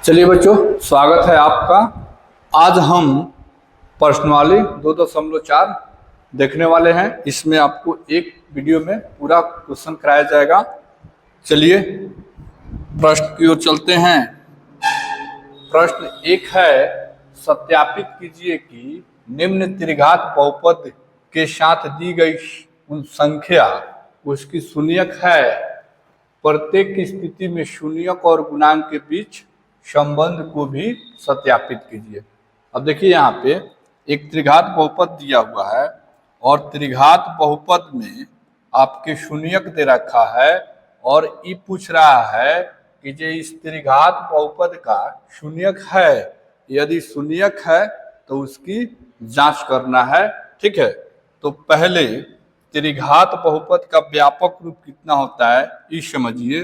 चलिए बच्चों, स्वागत है आपका। आज हम प्रश्नावली 2.4 देखने वाले हैं। इसमें आपको एक वीडियो में पूरा क्वेश्चन कराया जाएगा। चलिए प्रश्न की ओर चलते हैं। प्रश्न एक है, सत्यापित कीजिए कि निम्न त्रिघात बहुपद के साथ दी गई उन संख्या उसकी शून्यक है। प्रत्येक स्थिति में शून्यक और गुणांक के बीच संबंध को भी सत्यापित कीजिए। अब देखिए, यहाँ पे एक त्रिघात बहुपद दिया हुआ है और त्रिघात बहुपद में आपके शून्यक दे रखा है और ये पूछ रहा है कि जो इस त्रिघात बहुपद का शून्यक है, यदि शून्यक है तो उसकी जांच करना है। ठीक है, तो पहले त्रिघात बहुपद का व्यापक रूप कितना होता है ये समझिए।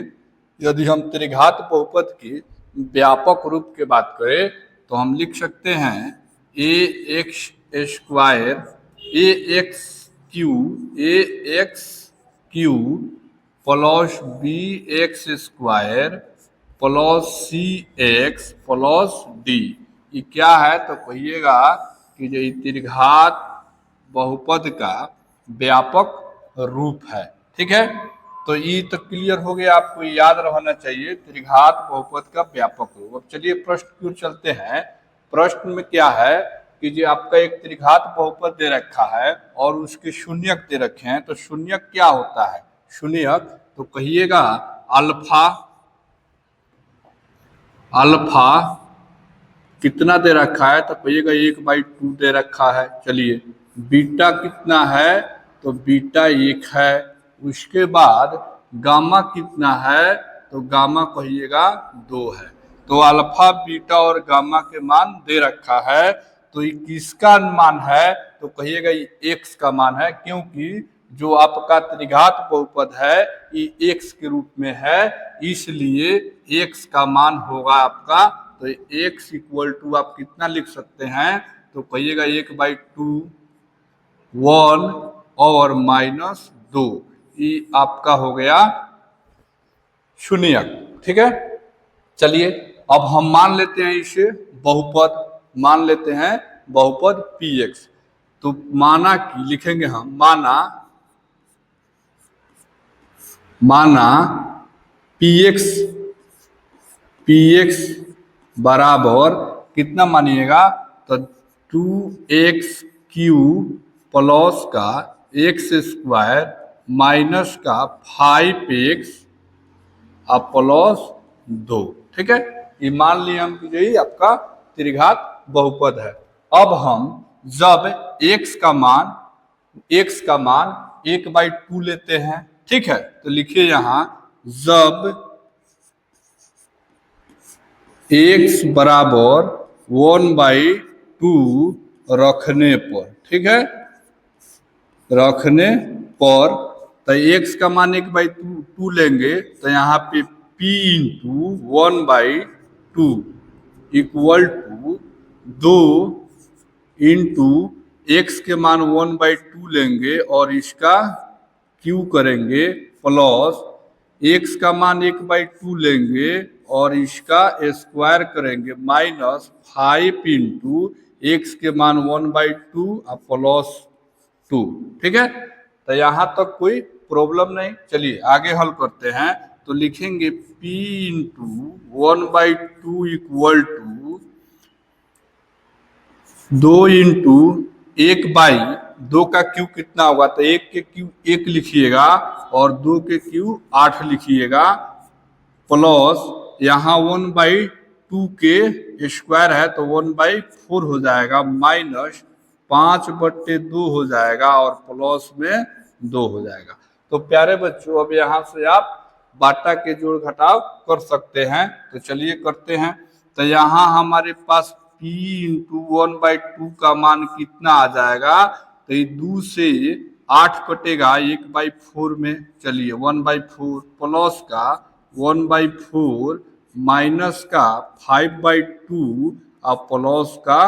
यदि हम त्रिघात बहुपद की व्यापक रूप की बात करें तो हम लिख सकते हैं A X square A X cube plus B X square plus C X plus D. ये क्या है तो कहिएगा कि जो त्रिघात बहुपद का व्यापक रूप है। ठीक है, तो ये तो क्लियर हो गया, आपको याद रहना चाहिए त्रिघात बहुपद का व्यापक रूप। अब चलिए प्रश्न की ओर चलते हैं। प्रश्न में क्या है कि जो आपका एक त्रिघात बहुपद दे रखा है और उसके शून्यक दे रखे हैं, तो शून्यक क्या होता है? शून्यक तो कहिएगा अल्फा। अल्फा कितना दे रखा है तो कहिएगा 1/2 दे रखा है। चलिए बीटा कितना है तो बीटा 1 है। उसके बाद गामा कितना है तो गामा कहिएगा 2 है। तो अल्फा बीटा और गामा के मान दे रखा है, तो ये किसका मान है तो कहिएगा ये एक्स का मान है, क्योंकि जो आपका त्रिघात बहुपद है ये एक्स के रूप में है, इसलिए एक्स का मान होगा आपका। तो एक्स इक्वल टू आप कितना लिख सकते हैं तो कहिएगा 1/2 1 और -2, ये आपका हो गया शून्यक। ठीक है, चलिए अब हम मान लेते हैं इसे बहुपद, मान लेते हैं बहुपद px। तो माना कि लिखेंगे हम माना px बराबर कितना मानिएगा तो 2x³ प्लस का एक्स स्क्वायर माइनस का 5x प्लस 2। ठीक है, ये मान लिए हम कि यही आपका त्रिघात बहुपद है। अब हम जब x का मान 1/2 लेते हैं, ठीक है, तो लिखिए यहां जब x बराबर 1/2 रखने पर, ठीक है, रखने पर तो x का मान 1/2 लेंगे तो यहाँ पे p into 1/2 equal to 2 into x के मान 1/2 लेंगे और इसका q करेंगे प्लस एक्स का मान 1/2 लेंगे और इसका स्क्वायर करेंगे माइनस 5 इंटू एक्स के मान 1/2 प्लस 2। ठीक है, तो यहां तक कोई प्रॉब्लम नहीं। चलिए आगे हल करते हैं। तो लिखेंगे p into 1/2 equal to 2 into 1/2 का क्यू कितना होगा तो 1 के क्यू 1 लिखिएगा और 2 के क्यू 8 लिखिएगा प्लस यहाँ 1/2 के स्क्वायर है तो 1/4 हो जाएगा माइनस 5/2 हो जाएगा और प्लस में 2 हो जाएगा। तो प्यारे बच्चों, अब यहाँ से आप बाटा के जोड़ घटाव कर सकते हैं। तो चलिए करते हैं। तो यहाँ हमारे पास p इंटू 1/2 का मान कितना आ जाएगा तो ये 2 से 8 कटेगा 1/4 में। चलिए 1/4 प्लस का 1/4 माइनस का 5/2 और प्लस का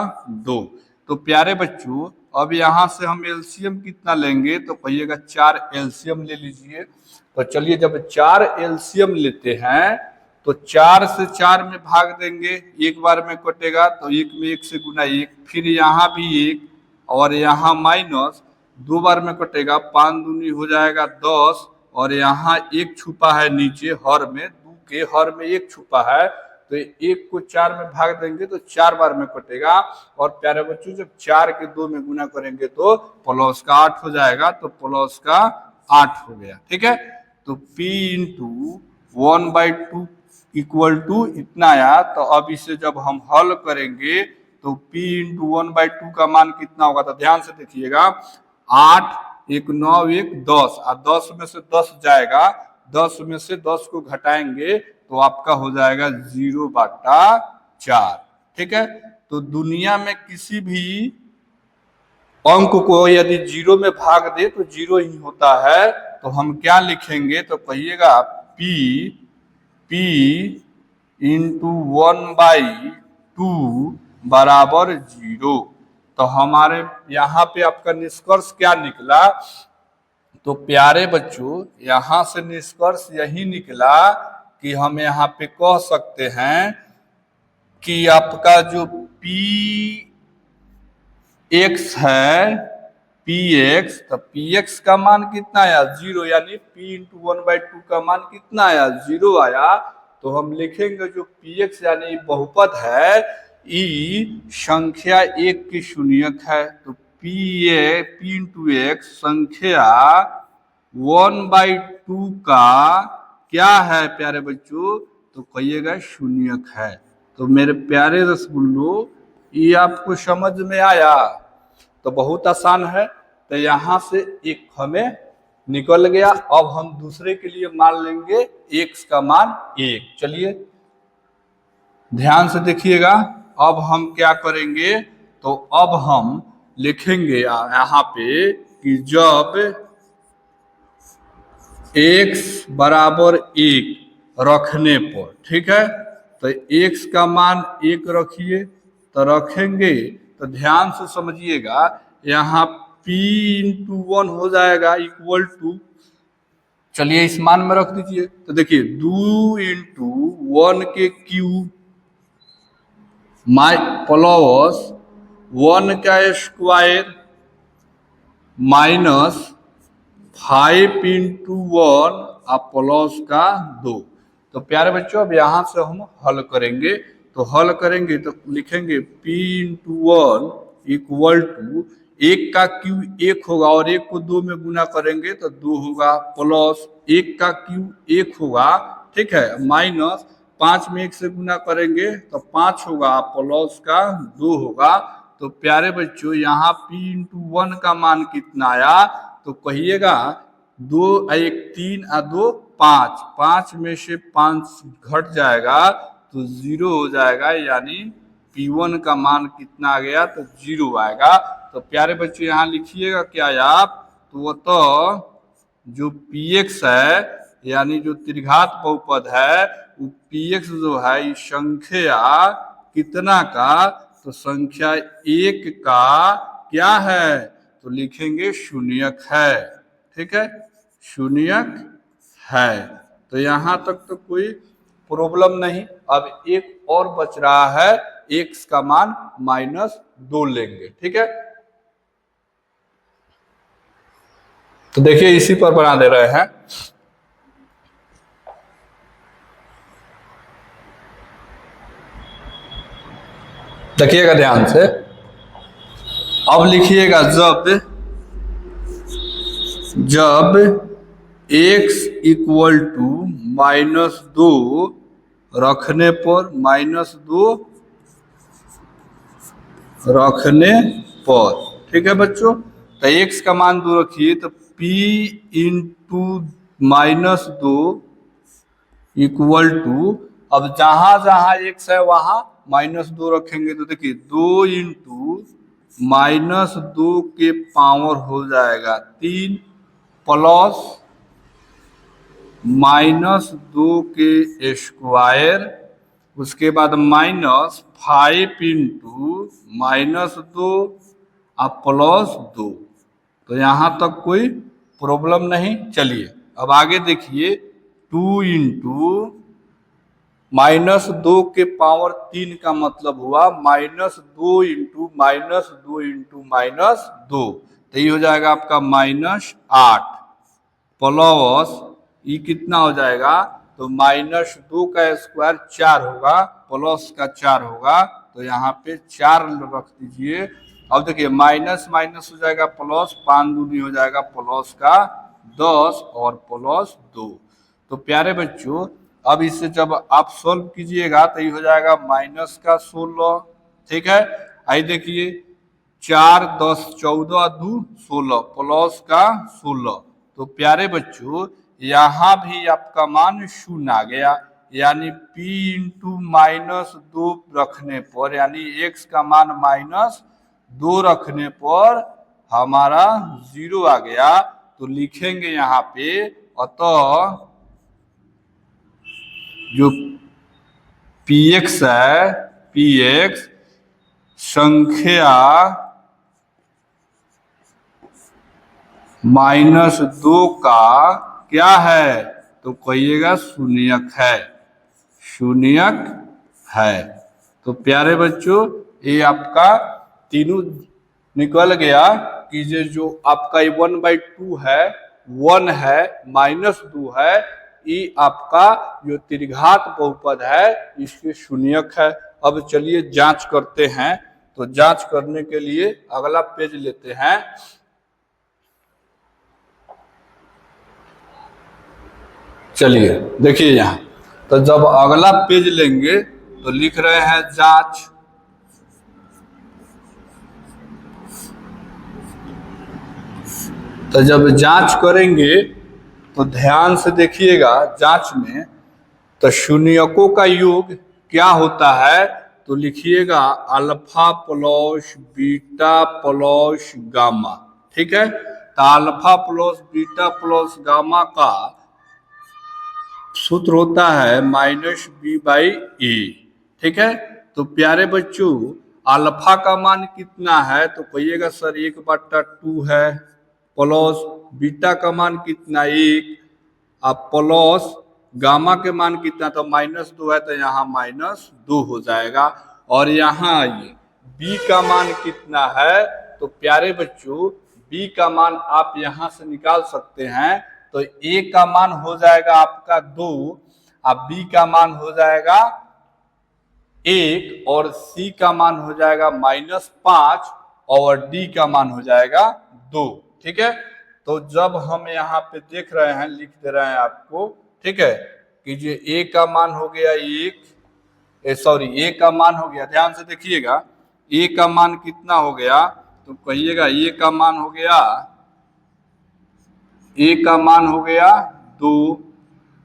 2। तो प्यारे बच्चों, अब यहाँ से हम एलसीएम कितना लेंगे तो कहिएगा 4 एलसीएम ले लीजिए। तो चलिए जब 4 एलसीएम लेते हैं तो 4 से 4 में भाग देंगे, एक बार में कटेगा तो एक में 1 से गुना 1, फिर यहाँ भी 1 और यहाँ माइनस, 2 बार में कटेगा, 5 दूनी हो जाएगा 10 और यहाँ 1 छुपा है नीचे हर में, 2 के हर में 1 छुपा है, तो 1 को 4 में भाग देंगे तो 4 बार में कटेगा। और प्यारे बच्चों जब 4 के 2 में गुना करेंगे तो प्लस का 8 हो जाएगा, तो प्लस का 8 हो गया। ठीक है, तो P इंटू 1/2 इक्वल टू इतना आया। तो अब इसे जब हम हल करेंगे तो P इंटू 1/2 का मान कितना होगा, तो ध्यान से देखिएगा, 8 1 9 1 10 और 10 में से 10 जाएगा, 10 में से 10 को घटाएंगे तो आपका हो जाएगा 0/4। ठीक है, तो दुनिया में किसी भी अंक को यदि 0 में भाग दे तो 0 ही होता है। तो हम क्या लिखेंगे, तो कहिएगा P इंटू 1/2 बराबर 0। तो हमारे यहाँ पे आपका निष्कर्ष क्या निकला, तो प्यारे बच्चों यहाँ से निष्कर्ष यही निकला कि हम यहाँ पे कह सकते हैं कि आपका जो Px है, Px, तो Px का मान कितना आया 0, यानी P इंटू 1/2 का मान कितना आया 0 आया। तो हम लिखेंगे जो Px यानी बहुपद है, ई संख्या 1 की शून्यक है, तो P इंटू x संख्या 1/2 का क्या है प्यारे बच्चों, तो कहिएगा शून्यक है। तो मेरे प्यारे रसगुल्लो ये आपको समझ में आया, तो बहुत आसान है। तो यहाँ से एक हमें निकल गया। अब हम दूसरे के लिए मान लेंगे x का मान 1। चलिए ध्यान से देखिएगा, अब हम क्या करेंगे, तो अब हम लिखेंगे यहाँ पे कि जब x बराबर 1 रखने पर, ठीक है, तो x का मान 1 रखिए, तो रखेंगे तो ध्यान से समझिएगा, यहाँ P इंटू 1 हो जाएगा इक्वल टू, चलिए इस मान में रख दीजिए, तो देखिए 2 इंटू 1 के क्यूब प्लस 1 का स्क्वायर माइनस 5 इंटू 1 और प्लस का 2। तो प्यारे बच्चों अब यहाँ से हम हल करेंगे, तो हल करेंगे तो लिखेंगे P इंटू 1 इक्वल टू 1 का क्यूब 1 होगा और 1 को 2 में गुना करेंगे तो 2 होगा, प्लस 1 का क्यूब 1 होगा, ठीक है, माइनस 5 में 1 से गुना करेंगे तो 5 होगा, प्लस का 2 होगा। तो प्यारे बच्चों यहाँ P इंटू 1 का मान कितना आया, तो कहिएगा 2 1 3 और 2 5, 5 में से 5 घट जाएगा तो 0 हो जाएगा, यानी P1 का मान कितना आ गया, तो 0 आएगा। तो प्यारे बच्चों यहाँ लिखिएगा क्या आप, तो वो तो जो Px है यानी जो त्रिघात बहुपद है वो Px जो है इस संख्या कितना का, तो संख्या 1 का क्या है, तो लिखेंगे शून्यक है। ठीक है, शून्यक है। तो यहाँ तक तो कोई प्रॉब्लम नहीं। अब एक और बच रहा है, x का मान -2 लेंगे। ठीक है, तो देखिए इसी पर बना दे रहे हैं। देखिएगा ध्यान से, अब लिखिएगा जब x इक्वल टू -2 रखने पर, -2 रखने पर, ठीक है बच्चों, तो x का मान 2 रखिए, तो P इंटू -2 इक्वल टू, अब जहां जहां x है वहां -2 रखेंगे, तो देखिए 2 इंटू -2 के पावर हो जाएगा 3 प्लस -2 के स्क्वायर, उसके बाद -5 इंटू -2 और +2। तो यहाँ तक कोई प्रॉब्लम नहीं। चलिए अब आगे देखिए, 2 इंटू -2 के पावर 3 का मतलब हुआ -2 तो ये हो जाएगा आपका -8 प्लस ये कितना हो जाएगा, तो -2 का स्क्वायर 4 होगा, प्लस का 4 होगा, तो यहाँ पे 4 रख दीजिए। अब देखिए माइनस माइनस हो जाएगा प्लस, 5 दूनी हो जाएगा प्लस का 10 और प्लस 2। तो प्यारे बच्चों अब इसे जब आप सोल्व कीजिएगा तो ये हो जाएगा माइनस का 16, ठीक है। आई देखिए 4 10 14 2 16 प्लस का 16। तो प्यारे बच्चों यहाँ भी आपका मान शून्य आ गया, यानी p इंटू -2 रखने पर, यानी x का मान -2 रखने पर हमारा 0 आ गया। तो लिखेंगे यहाँ पे अतः जो px है, px संख्या -2 का क्या है, तो कहिएगा शून्यक है, शून्यक है। तो प्यारे बच्चों ये आपका तीनों निकल गया कि ये जो आपका 1/2 है, 1 है, -2 है, ये आपका जो त्रिघात बहुपद है इसके शून्यक है। अब चलिए जांच करते हैं। तो जांच करने के लिए अगला पेज लेते हैं। चलिए देखिए यहाँ, तो जब अगला पेज लेंगे तो लिख रहे हैं जांच। तो जब जांच करेंगे तो ध्यान से देखिएगा जांच में, तो शून्यकों का योग क्या होता है, तो लिखिएगा alpha plus beta plus gamma, ठीक है। तो alpha plus beta plus gamma का सूत्र होता है -b/a, ठीक है। तो प्यारे बच्चों अल्फा का मान कितना है, तो कहिएगा सर 1/2 है, प्लस बीटा का मान कितना 1, अब प्लस गामा के मान कितना, तो -2 है, तो यहाँ -2 हो जाएगा। और यहाँ आइए b का मान कितना है, तो प्यारे बच्चों b का मान आप यहाँ से निकाल सकते हैं। तो a का मान हो जाएगा आपका 2, अब b का मान हो जाएगा 1 और c का मान हो जाएगा -5 और d का मान हो जाएगा 2, ठीक है। तो जब हम यहाँ पे देख रहे हैं, लिख दे रहे हैं आपको, ठीक है, कि जो a का मान हो गया 1, a का मान हो गया, ध्यान से देखिएगा a का मान कितना हो गया, तो कहिएगा a का मान हो गया, a का मान हो गया 2,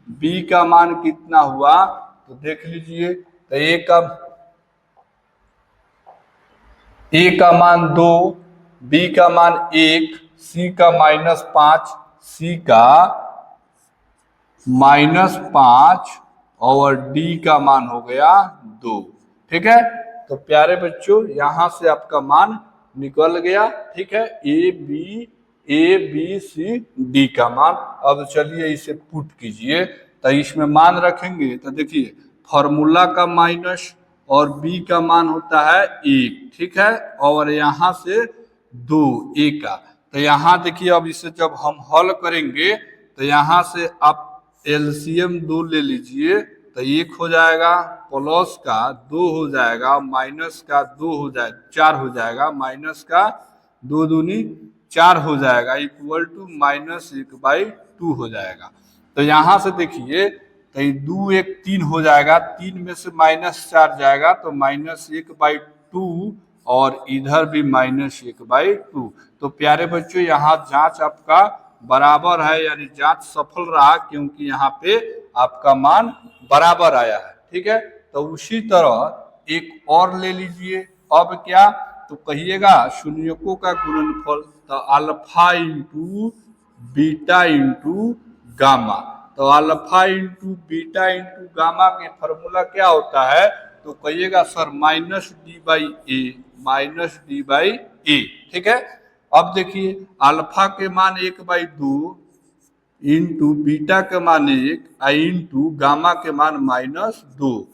b का मान कितना हुआ, तो देख लीजिए, तो a का मान 2, b का मान 1, c का -5, c का -5 और d का मान हो गया 2, ठीक है। तो प्यारे बच्चों यहाँ से आपका मान निकल गया, ठीक है, ए बी सी डी का मान। अब चलिए इसे पुट कीजिए, तो इसमें मान रखेंगे तो देखिए फॉर्मूला का माइनस और b का मान होता है 1, ठीक है, और यहाँ से 2 a का। तो यहाँ देखिए अब इसे जब हम हल करेंगे तो यहाँ से आप एलसीएम 2 ले लीजिए, तो 1 हो जाएगा, प्लस का 2 हो जाएगा, माइनस का 2 हो जाएगा, 4 हो जाएगा, माइनस का 2 दूनी 4 हो जाएगा, इक्वल टू -1/2 हो जाएगा। तो यहाँ से देखिए तो 2 1 3 हो जाएगा, 3 में से -4 जाएगा तो -1/2 और इधर भी -1/2। तो प्यारे बच्चों यहाँ जांच आपका बराबर है, यानी जांच सफल रहा, क्योंकि यहाँ पे आपका मान बराबर आया है, ठीक है। तो उसी तरह एक और ले लीजिए, अब क्या, तो कहिएगा शून्यकों का गुणनफल, तो alpha into beta into gamma. तो alpha into beta into gamma के फॉर्मूला क्या होता है, तो कहिएगा सर -d/a, ठीक है। अब देखिए अल्फा के मान 1/2, इंटू बीटा के मान 1 इंटू गामा के मान -2।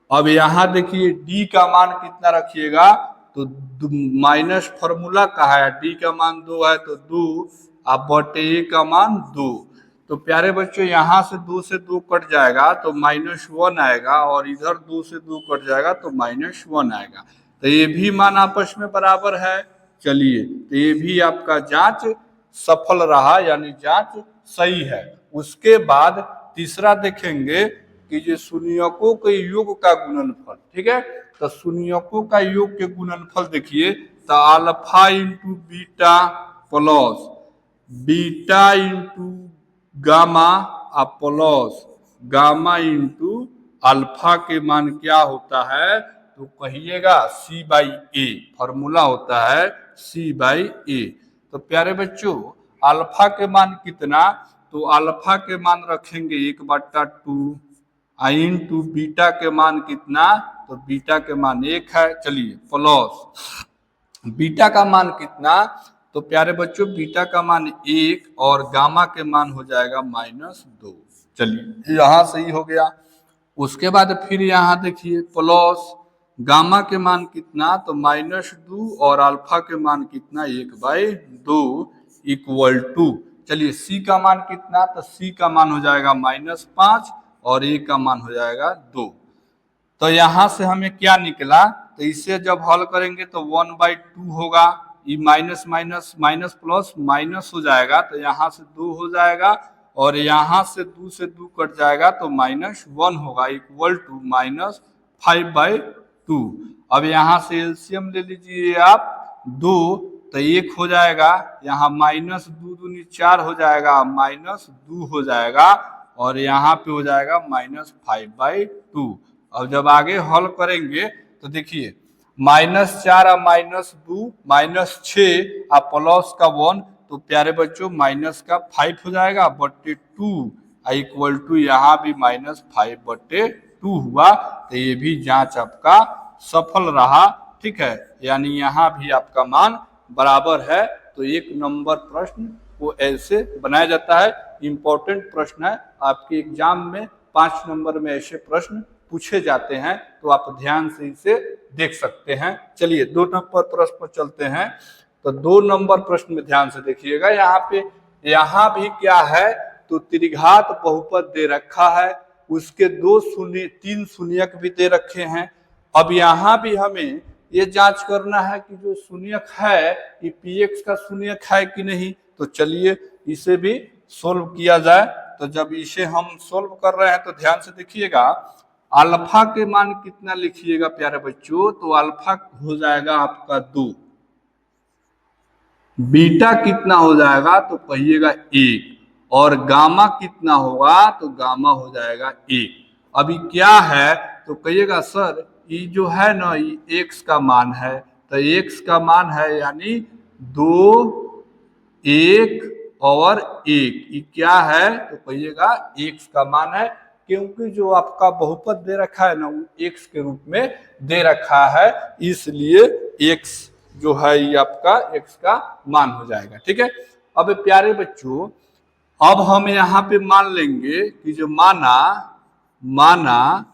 अब यहाँ देखिए डी का मान कितना रखिएगा, तो माइनस फॉर्मूला का है, डी का मान 2 है तो 2 अब बटे ए का मान 2। तो प्यारे बच्चों यहाँ से 2 से 2 कट जाएगा तो -1 आएगा, और इधर 2 से 2 कट जाएगा तो -1 आएगा। तो ये भी मान आपस में बराबर है। चलिए, तो ये भी आपका जांच सफल रहा, यानी जांच सही है। उसके बाद तीसरा देखेंगे कि जो शून्यकों के योग का गुणनफल, ठीक है, तो शून्यकों का योग के गुणनफल देखिए, तो alpha into beta plus beta into gamma plus gamma into alpha के मान क्या होता है, तो कहिएगा C/A, फॉर्मूला होता है C/A। तो प्यारे बच्चों अल्फा के मान कितना, तो अल्फा के मान रखेंगे 1/2 इंटू बीटा के मान कितना, तो बीटा के मान 1 है। चलिए, प्लस बीटा का मान कितना, तो प्यारे बच्चों बीटा का मान 1 और गामा के मान हो जाएगा -2। चलिए, यहाँ सही हो गया। उसके बाद फिर यहाँ देखिए प्लस गामा के मान कितना, तो -2 और अल्फा के मान कितना 1/2 इक्वल टू, चलिए सी का मान कितना, तो सी का मान हो जाएगा -5 और ए का मान हो जाएगा 2। तो यहाँ से हमें क्या निकला, तो इसे जब हल करेंगे तो 1/2 होगा, ये minus minus minus plus minus हो जाएगा, तो यहाँ से 2 हो जाएगा, और यहाँ से 2 से 2 कट जाएगा तो -1 होगा इक्वल टू -5/2। अब यहाँ से एलसीएम ले लीजिए आप 2, तो 1 हो जाएगा, यहाँ -2 दूनी 4 हो जाएगा, -2 हो जाएगा, और यहाँ पे हो जाएगा -5/2। अब जब आगे हल करेंगे तो देखिए -4 और -2 -6 और प्लस का 1, तो प्यारे बच्चों माइनस का 5 हो जाएगा बटे 2 इक्वल टू यहाँ भी -5/2 हुआ। तो ये भी जांच आपका सफल रहा, ठीक है, यानी यहाँ भी आपका मान बराबर है। तो 1 नंबर प्रश्न को ऐसे बनाया जाता है। इंपॉर्टेंट प्रश्न है, आपके एग्जाम में 5 नंबर में ऐसे प्रश्न पूछे जाते हैं, तो आप ध्यान से इसे देख सकते हैं। चलिए 2 नंबर प्रश्न पर चलते हैं। तो 2 नंबर प्रश्न में ध्यान से देखिएगा, यहाँ पे यहाँ भी क्या है, तो त्रिघात बहुपद दे रखा है, उसके 3 शून्यक भी दे रखे हैं। अब यहाँ भी हमें ये जांच करना है कि जो शून्यक है ये px का शून्यक है कि नहीं। तो चलिए इसे भी सोल्व किया जाए। तो जब इसे हम सोल्व कर रहे हैं तो ध्यान से देखिएगा, अल्फा के मान कितना लिखिएगा प्यारे बच्चों, तो अल्फा हो जाएगा आपका 2, बीटा कितना हो जाएगा, तो कहिएगा 1, और गामा कितना होगा, तो गामा हो जाएगा 1। अभी क्या है, तो कहिएगा सर ये जो है ना ये x का मान है, तो x का मान है यानी 2, 1 और 1, ये क्या है, तो कहिएगा x का मान है, क्योंकि जो आपका बहुपद दे रखा है ना वो x के रूप में दे रखा है, इसलिए x जो है ये आपका x का मान हो जाएगा। ठीक है, अब प्यारे बच्चों अब हम यहाँ पे मान लेंगे कि जो माना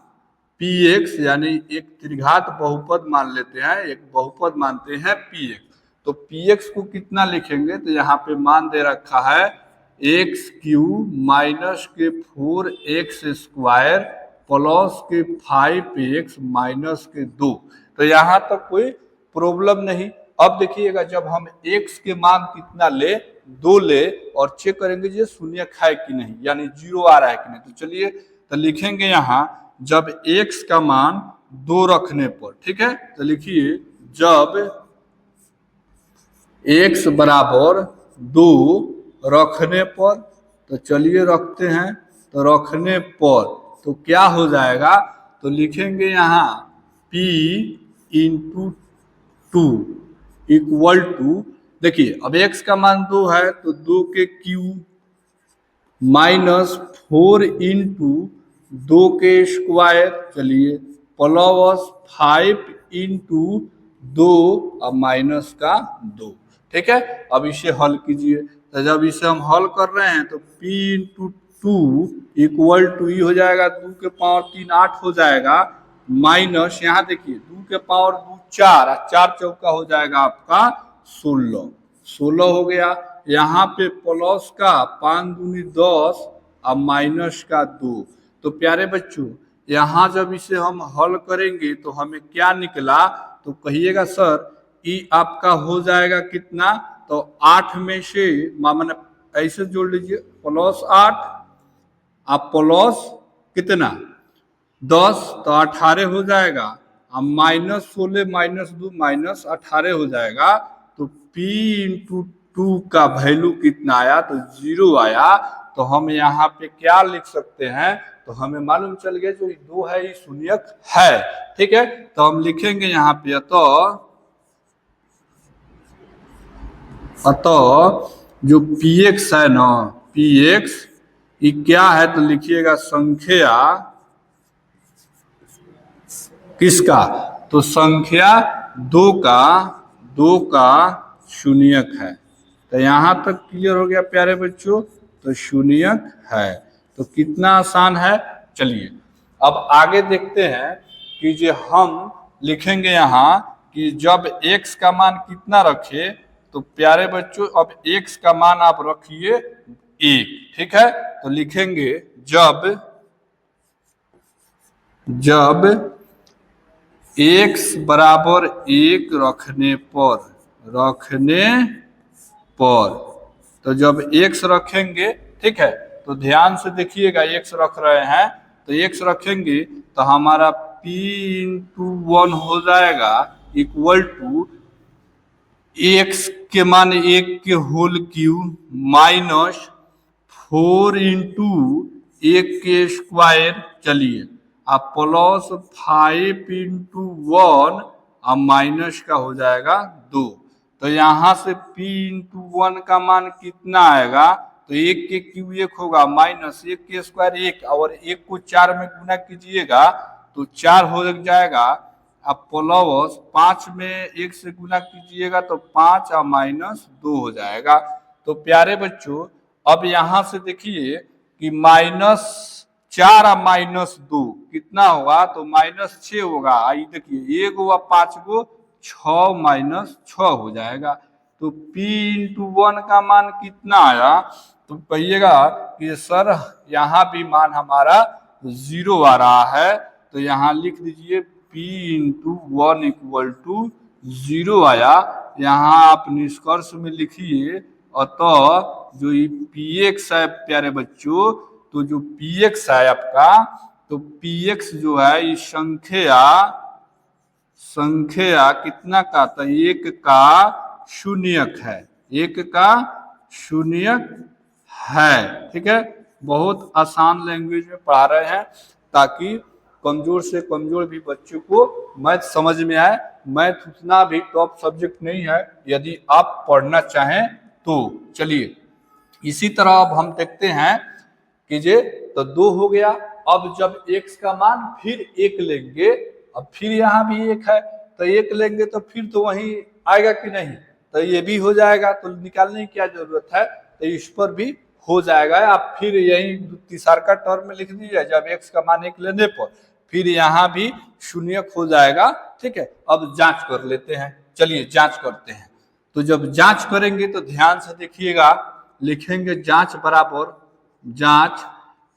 px यानी एक त्रिघात बहुपद मान लेते हैं, एक बहुपद मानते हैं px। तो px को कितना लिखेंगे, तो यहाँ पे मान दे रखा है x³ माइनस के 4x² प्लस के 5x माइनस के 2। तो यहाँ तक कोई प्रॉब्लम नहीं। अब देखिएगा जब हम x के मान कितना ले, 2 ले, और चेक करेंगे ये शून्य है कि नहीं, यानी 0 आ रहा है कि नहीं। तो चलिए तो लिखेंगे यहाँ जब x का मान 2 रखने पर, ठीक है, तो लिखिए जब x बराबर 2 रखने पर, तो चलिए रखते हैं, तो रखने पर तो क्या हो जाएगा, तो लिखेंगे यहाँ p इंटू 2 इक्वल टू, देखिए अब x का मान 2 है तो 2 के क्यूब माइनस 4 इंटू 2 के स्क्वायर, चलिए प्लस 5 इंटू 2 और माइनस का 2। ठीक है, अब इसे हल कीजिए। तो जब इसे हम हल कर रहे हैं तो p into two equal to E हो जाएगा 2 के पावर 3 8 हो जाएगा, माइनस यहाँ देखिए 2 के पावर 2 4 और 4 चौका हो जाएगा आपका 16 हो गया। यहाँ पे प्लस का 5 दूनी 10 और माइनस का 2। तो प्यारे बच्चों यहाँ जब इसे हम हल करेंगे तो हमें क्या निकला, तो कहिएगा सर ई आपका हो जाएगा कितना, तो 8 में से माने ऐसे जोड़ लीजिए +8 आप प्लस कितना 10 तो 18 हो जाएगा, अब -16 -2 -18 हो जाएगा। तो p इंटू 2 का वैल्यू कितना आया, तो 0 आया। तो हम यहाँ पे क्या लिख सकते हैं, तो हमें मालूम चल गया जो 2 है ये शून्यक है। ठीक है, तो हम लिखेंगे यहाँ पे अतः जो px है ना, px ये क्या है, तो लिखिएगा संख्या किसका, तो संख्या 2 का शून्यक है। तो यहाँ तक क्लियर हो गया प्यारे बच्चों, तो शून्यक है। तो कितना आसान है। चलिए अब आगे देखते हैं कि जो हम लिखेंगे यहाँ कि जब x का मान कितना रखे, तो प्यारे बच्चों अब x का मान आप रखिए 1। ठीक है, तो लिखेंगे जब x बराबर 1 रखने पर तो जब x रखेंगे, ठीक है, तो ध्यान से देखिएगा x रख रहे हैं, तो x रखेंगे तो हमारा p इंटू 1 हो जाएगा इक्वल टू x के मान 1 के होल क्यूब माइनस 4 इंटू 1 के स्क्वायर, चलिए अब प्लस 5 इंटू 1 और माइनस का हो जाएगा 2। तो यहाँ से p इंटू 1 का मान कितना आएगा, तो 1 के क्यूब 1 होगा माइनस 1 के स्क्वायर 1 और 1 को 4 में गुना कीजिएगा तो 4 हो जाएगा। अब प्लस 5 में 1 से गुना कीजिएगा तो 5 और माइनस 2 हो जाएगा। तो प्यारे बच्चों अब यहाँ से देखिए कि -4 और -2 कितना होगा, तो -6 होगा। आई देखिए 1 व 5 को 6 -6 हो जाएगा। तो p इंटू 1 का मान कितना आया, तो कहिएगा कि सर यहाँ भी मान हमारा 0 आ रहा है, तो यहाँ लिख दीजिए p इंटू 1 इक्वल टू 0 आया। यहाँ आप निष्कर्ष में लिखिए अतः जो ये px है प्यारे बच्चों, तो जो px है आपका, तो px जो है ये संख्या कितना का, तो 1 का शून्यक है, 1 का शून्यक है। ठीक है, बहुत आसान लैंग्वेज में पढ़ा रहे हैं ताकि कमजोर से कमजोर भी बच्चों को मैथ समझ में आए। मैथ उतना भी टॉप सब्जेक्ट नहीं है यदि आप पढ़ना चाहें तो। चलिए इसी तरह अब हम देखते हैं कि जे तो 2 हो गया। अब जब x का मान फिर 1 लेंगे, अब फिर यहाँ भी 1 है तो 1 लेंगे तो फिर तो वही आएगा कि नहीं, तो ये भी हो जाएगा। तो निकालने की क्या जरूरत है, तो इस पर भी हो जाएगा। आप फिर यही तीसरा का टर्म में लिख दीजिए जब x का मान 1 लेने पर, फिर यहाँ भी शून्यक हो जाएगा। ठीक है, अब जांच कर लेते हैं। चलिए जांच करते हैं। तो जब जांच करेंगे तो ध्यान से देखिएगा, लिखेंगे जांच बराबर जांच।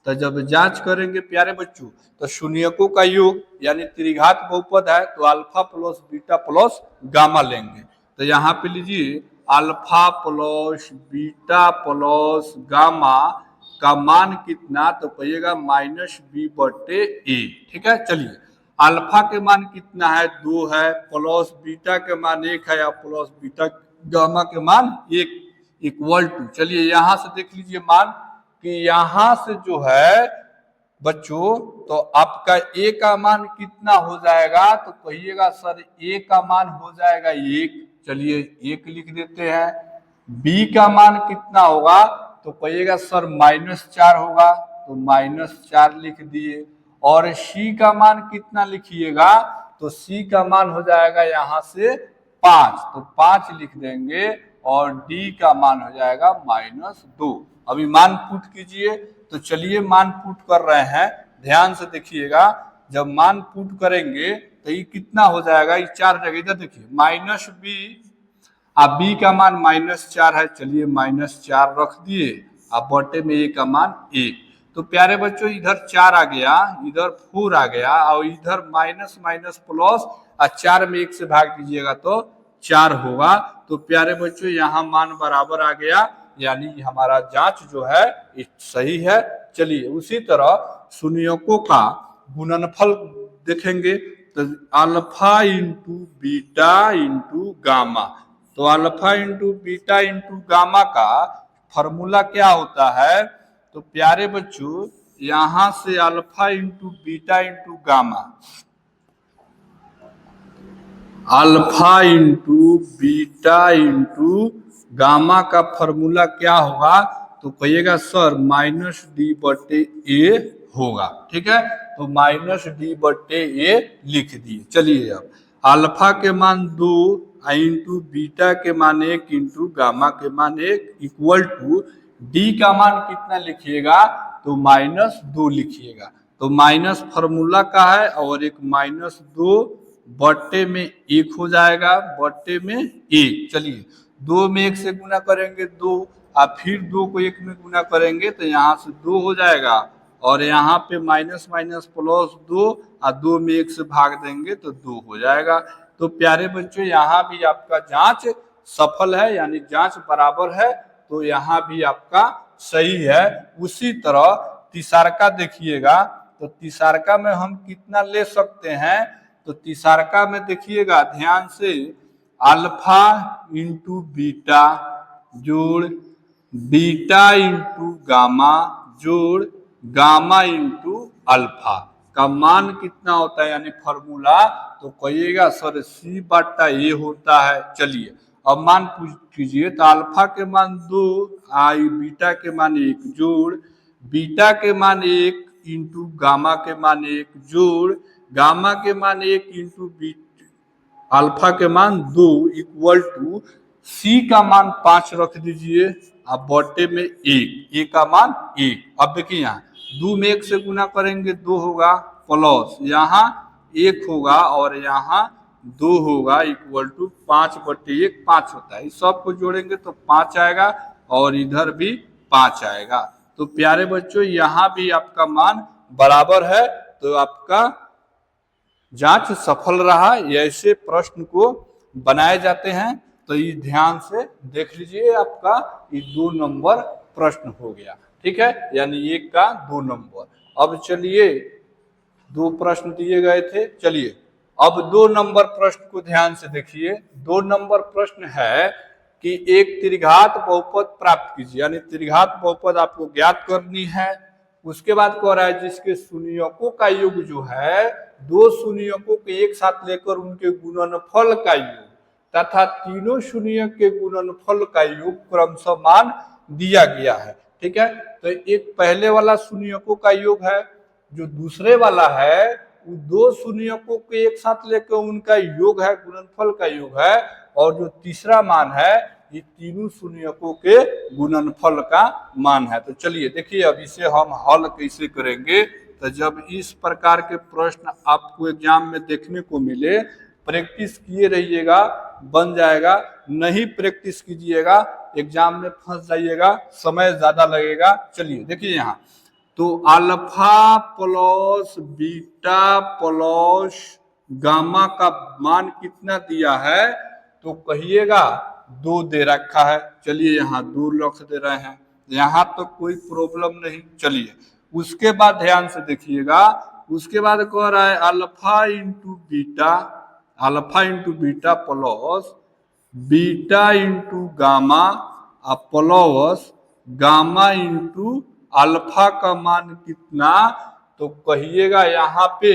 तो जब जांच करेंगे प्यारे बच्चों तो शून्यकों का योग यानी त्रिघात बहुपद है तो alpha plus beta plus gamma लेंगे। तो यहाँ पे लीजिए alpha plus beta plus gamma का मान कितना, तो कहिएगा -b/a। ठीक है, चलिए अल्फा के मान कितना है 2 है, प्लस बीटा के मान 1 है और प्लस बीटा गामा के मान 1 इक्वल टू, चलिए यहाँ से देख लीजिए मान कि यहाँ से जो है बच्चों तो आपका a का मान कितना हो जाएगा, तो कहिएगा सर a का मान हो जाएगा 1, चलिए 1 लिख देते हैं। b का मान कितना होगा, तो कहिएगा सर -4 होगा, तो -4 लिख दिए। और c का मान कितना लिखिएगा, तो c का मान हो जाएगा यहाँ से 5, तो 5 लिख देंगे। और डी का मान हो जाएगा -2। अभी मान पुट कीजिए। तो चलिए मान पुट कर रहे हैं, ध्यान से देखिएगा। जब मान पुट करेंगे तो ये कितना हो जाएगा, ये 4 जगह इधर देखिए -b, अब b का मान -4 है, चलिए -4 रख दिए। अब बटे में a का मान 1। तो प्यारे बच्चों इधर 4 आ गया, इधर 4 आ गया, और इधर माइनस माइनस प्लस, और 4 में 1 से भाग दीजिएगा तो 4 होगा। तो प्यारे बच्चों यहाँ मान बराबर आ गया, यानी हमारा जांच जो है सही है। चलिए उसी तरह शून्यकों का गुणनफल देखेंगे। तो alpha into beta into gamma, तो alpha into beta into gamma का फॉर्मूला क्या होता है? तो प्यारे बच्चों यहां से alpha into beta into gamma, alpha into beta into gamma का फॉर्मूला क्या होगा? तो कहिएगा सर -d/a होगा। ठीक है, तो -d/a लिख दिए। चलिए अब अल्फा के मान 2 इंटू बीटा के मान 1 इंटू गामा के मान 1 इक्वल टू डी का मान कितना लिखिएगा? तो -2 लिखिएगा। तो माइनस फार्मूला का है और एक -2 बट्टे में 1 हो जाएगा, बट्टे में 1। चलिए 2 में 1 से गुना करेंगे 2, और फिर 2 को 1 में गुना करेंगे तो यहाँ से 2 हो जाएगा, और यहाँ पे माइनस माइनस प्लस 2, और 2 में 1 से भाग देंगे तो 2 हो जाएगा। तो प्यारे बच्चों यहाँ भी आपका जांच सफल है, यानी जांच बराबर है, तो यहाँ भी आपका सही है। उसी तरह तीसरका देखिएगा, तो तीसरका में हम कितना ले सकते हैं? तो तीसरका में देखिएगा ध्यान से, अल्फा इंटू बीटा जोड़ बीटा इंटू गामा जोड़ गामा इंटू अल्फा का मान कितना होता है, यानी फॉर्मूला। तो कहिएगा सर c/a होता है। चलिए अब मान पूछ कीजिए। तो अल्फा के मान 2 आई बीटा के मान 1 जोड़ बीटा के मान 1 इंटू गामा के मान 1 जोड़ गामा के मान 1 इंटू अल्फा के मान 2 इक्वल टू सी का मान 5 रख दीजिए, अब बटे में 1, ए का मान 1। अब देखिए यहाँ 2 में 1 से गुना करेंगे 2 होगा, प्लस यहाँ 1 होगा और यहाँ 2 होगा, इक्वल टू 5/1 5 होता है। इस सब को जोड़ेंगे तो 5 आएगा और इधर भी 5 आएगा। तो प्यारे बच्चों यहाँ भी आपका मान बराबर है, तो आपका जांच सफल रहा। ऐसे प्रश्न को बनाए जाते हैं, तो ये ध्यान से देख लीजिए। आपका ये 2 नंबर प्रश्न हो गया। ठीक है, यानी 1 का 2 नंबर। अब चलिए 2 प्रश्न दिए गए थे, चलिए अब 2 नंबर प्रश्न को ध्यान से देखिए। 2 नंबर प्रश्न है कि एक त्रिघात बहुपद प्राप्त कीजिए, यानी त्रिघात बहुपद आपको ज्ञात करनी है। उसके बाद कह रहा है जिसके शून्यकों का योग जो है 2 शून्यकों के एक साथ लेकर उनके गुणनफल का योग तथा तीनों शून्य के गुणनफल का योग क्रमशः मान दिया गया है। ठीक है, तो एक पहले वाला शून्यकों का योग है, जो दूसरे वाला है वो 2 शून्यकों के एक साथ लेकर उनका योग है, गुणनफल का योग है, और जो तीसरा मान है ये तीनों शून्यकों के गुणनफल का मान है। तो चलिए देखिए अब इसे हम हल कैसे करेंगे। तो जब इस प्रकार के प्रश्न आपको एग्जाम में देखने को मिले, प्रैक्टिस किए रहिएगा, बन जाएगा। नहीं प्रैक्टिस कीजिएगा एग्जाम में फंस जाइएगा, समय ज्यादा लगेगा। चलिए देखिए यहाँ, तो alpha plus beta plus gamma का मान कितना दिया है? तो कहिएगा 2 दे रखा है। चलिए यहाँ 2 रख दे रहे हैं, यहाँ तो कोई प्रॉब्लम नहीं। चलिए उसके बाद ध्यान से देखिएगा, उसके बाद कह रहा है alpha into beta plus beta into gamma plus gamma into alpha का मान कितना? तो कहिएगा यहाँ पे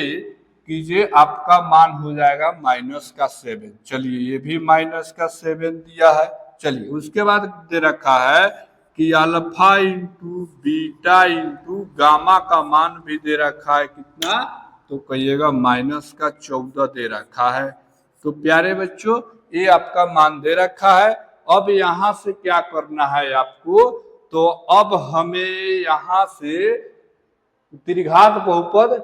कीजिए, आपका मान हो जाएगा -7। चलिए ये भी -7 दिया है। चलिए उसके बाद दे रखा है कि alpha into beta into gamma का मान भी दे रखा है कितना? तो कहिएगा -14 दे रखा है। तो प्यारे बच्चों ये आपका मान दे रखा है, अब यहां से क्या करना है आपको, तो अब हमें यहां से त्रिघात बहुपद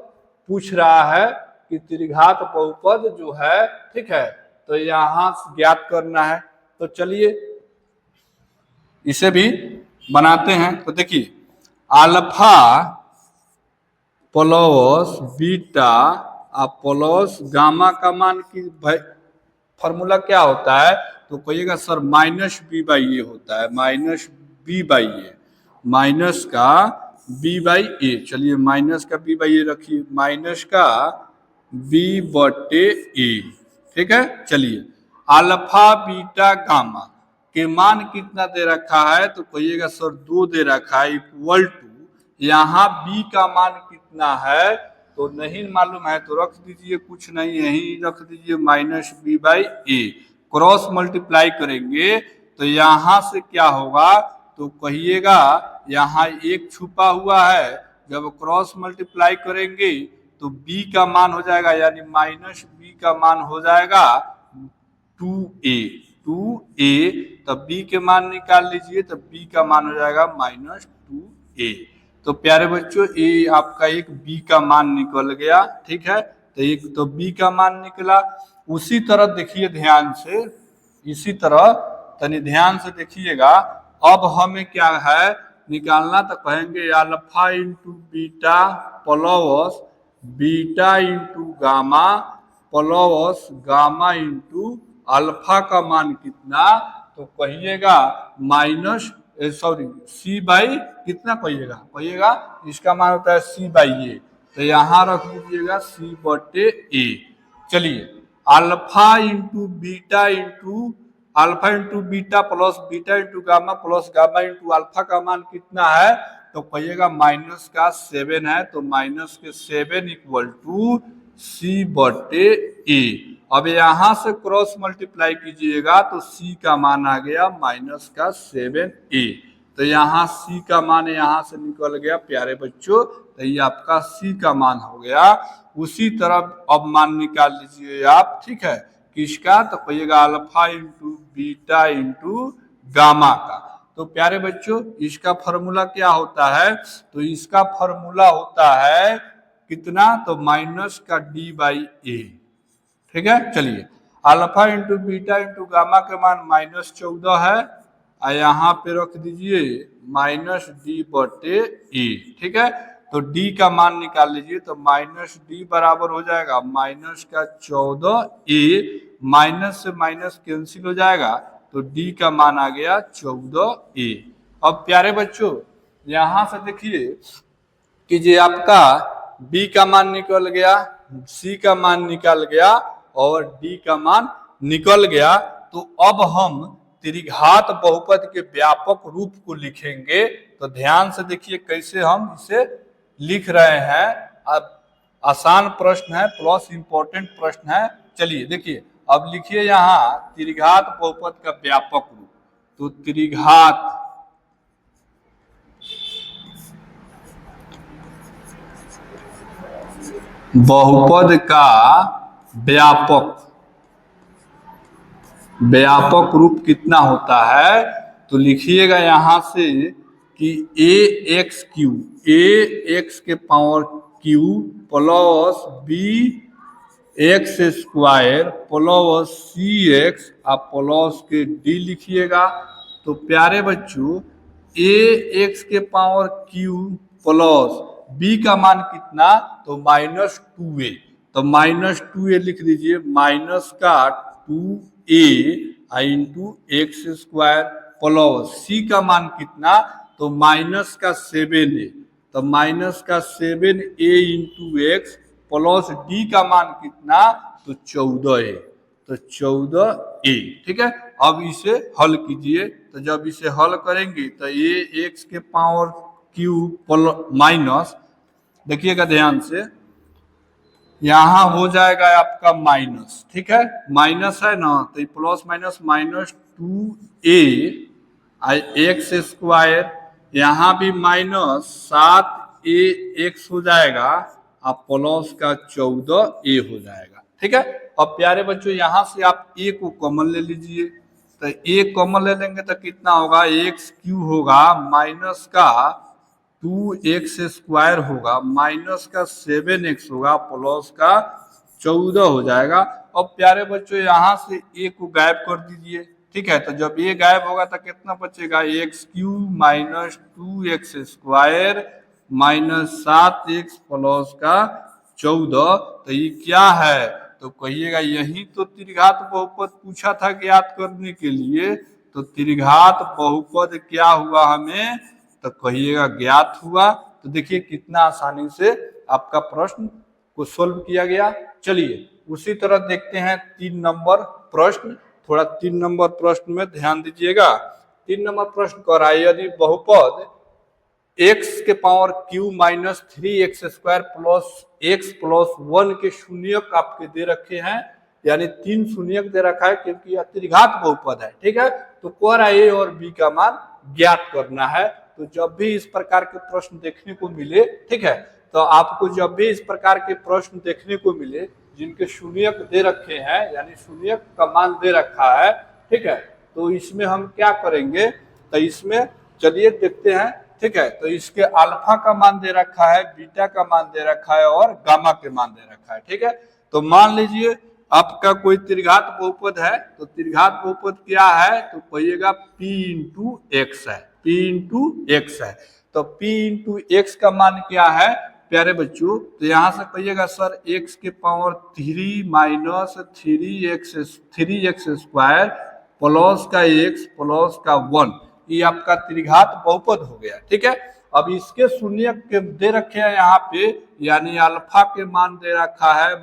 पूछ रहा है कि त्रिघात बहुपद जो है, ठीक है, तो यहां से ज्ञात करना है। तो चलिए इसे भी बनाते हैं। तो देखिए alpha plus beta plus gamma का मान की फॉर्मूला क्या होता है, तो कहिएगा sir minus B by A होता है, minus B by A, minus का बी बाई ए। चलिए माइनस का बी बाई ए रखिए, माइनस का बी बटे ए, ठीक है। चलिए अल्फा बीटा गामा के मान कितना दे रखा है, तो कहिएगा सर 2 दे रखा है, इक्वल टू यहाँ बी का मान कितना है तो नहीं मालूम है, तो रख दीजिए, कुछ नहीं यही रख दीजिए, minus B by A. Cross multiply करेंगे तो यहाँ से क्या होगा, तो कहिएगा यहाँ एक छुपा हुआ है, जब क्रॉस मल्टीप्लाई करेंगे तो b का मान हो जाएगा, यानी माइनस बी का मान हो जाएगा 2a, 2a। तब b के मान निकाल लीजिए, तब b का मान हो जाएगा माइनस 2a। तो प्यारे बच्चों ये आपका एक b का मान निकल गया, ठीक है। तो एक तो b का मान निकला। उसी तरह देखिए ध्यान से, इसी तरह तनी ध्यान से देखिएगा, अब हमें क्या है निकालना, तो कहेंगे alpha into beta plus beta into gamma plus gamma into alpha का मान कितना, तो कहिएगा माइनस सॉरी सी बाई कितना कहिएगा इसका मान होता है सी बाई ए, तो यहाँ रख दीजिएगा सी बटे ए। चलिए alpha into beta plus beta into gamma plus gamma into alpha का मान कितना है, तो कहिएगा माइनस का 7 है, तो माइनस के 7 इक्वल टू सी बटे ए। अब यहां से क्रॉस मल्टीप्लाई कीजिएगा तो c का मान आ गया माइनस का 7a, तो यहाँ c का मान यहाँ से निकल गया प्यारे बच्चों, तो ये आपका c का मान हो गया। उसी तरह अब मान निकाल लीजिए आप, ठीक है, किसका, तो कहिएगा alpha into beta into gamma का। तो प्यारे बच्चों इसका फॉर्मूला क्या होता है, तो इसका फॉर्मूला होता है कितना, तो माइनस का d बाई ए, ठीक है। चलिए alpha into beta into gamma के मान माइनस 14 है, और यहाँ पे रख दीजिए माइनस डी बटे ए, ठीक है। तो d का मान निकाल लीजिए, तो माइनस डी बराबर हो जाएगा माइनस का 14a, माइनस से माइनस कैंसिल हो जाएगा, तो d का मान आ गया 14a। अब प्यारे बच्चों यहाँ से देखिए कि जे आपका b का मान निकल गया, c का मान निकल गया और d का मान निकल गया, तो अब हम त्रिघात बहुपद के व्यापक रूप को लिखेंगे। तो ध्यान से देखिए कैसे हम इसे लिख रहे हैं, अब आसान प्रश्न है प्लस इंपॉर्टेंट प्रश्न है। चलिए देखिए अब लिखिए यहाँ त्रिघात बहुपद का व्यापक रूप, तो त्रिघात बहुपद का व्यापक रूप कितना होता है, तो लिखिएगा यहां से कि ए एक्स के power cube plus B X square plus C X आप प्लस के डी लिखिएगा। तो प्यारे बच्चों ए एक्स के पावर क्यू प्लस बी का मान कितना, तो माइनस 2a, तो माइनस 2a लिख दीजिए, माइनस का 2a into X square plus C का मान कितना, तो माइनस का 7a, तो माइनस का 7a into x plus D का मान कितना, तो 14a, तो 14a, ठीक है। अब इसे हल कीजिए, तो जब इसे हल करेंगे तो ये एक्स के पावर क्यू माइनस, देखिएगा ध्यान से, यहाँ हो जाएगा आपका माइनस, ठीक है, माइनस है ना, तो plus minus minus 2a x square, यहाँ भी माइनस 7a एक्स हो जाएगा और प्लस का 14a हो जाएगा, ठीक है। अब प्यारे बच्चों यहाँ से आप a को कॉमन ले लीजिए, तो एक कॉमन ले लेंगे तो कितना होगा, एक्स क्यू होगा माइनस का 2x² होगा माइनस का 7x होगा प्लस का 14 हो जाएगा। अब प्यारे बच्चों यहाँ से a को गायब कर दीजिए, ठीक है। तो जब ये गायब होगा तो कितना बचेगा, x³ minus 2x² minus 7x plus का 14। तो ये क्या है, तो कहिएगा यही तो त्रिघात बहुपद पूछा था ज्ञात करने के लिए। तो त्रिघात बहुपद क्या हुआ हमें, तो कहिएगा ज्ञात हुआ। तो देखिए कितना आसानी से आपका प्रश्न को सोल्व किया गया। चलिए उसी तरह देखते हैं 3 नंबर प्रश्न। थोड़ा 3 नंबर प्रश्न में ध्यान दीजिएगा। 3 नंबर प्रश्न कह रहा है यदि बहुपद x के power q minus 3x² plus x plus 1 के शून्यक आपके दे रखे हैं, यानी 3 शून्यक दे रखा है क्योंकि यह त्रिघात बहुपद है, ठीक है। तो कह रहा है a और b का मान ज्ञात करना है। तो जब भी इस प्रकार के प्रश्न देखने को मिले, ठीक है, तो आपको जब भी इस प्रकार के प्रश्न देखने को मिले जिनके शून्यक दे रखे हैं, यानी शून्यक का मान दे रखा है, ठीक है, तो इसमें हम क्या करेंगे, तो इसमें चलिए देखते हैं, ठीक है। तो इसके अल्फा का मान दे रखा है, बीटा का मान दे रखा है और गामा के मान दे रखा है, ठीक है। तो मान लीजिए आपका कोई त्रिघात बहुपद है, तो त्रिघात बहुपद क्या है, तो कहिएगा p इंटू एक्स है, p इंटू एक्स है। तो p इंटू एक्स का मान क्या है प्यारे बच्चों, तो यहां से कहिएगा सर x के पावर 3 माइनस 3x² प्लस का x प्लस का 1, ये आपका त्रिघात बहुपद हो गया, ठीक है। अब इसके शून्यक के दे रखे हैं यहाँ पे, यानी अल्फा के मान दे रखा है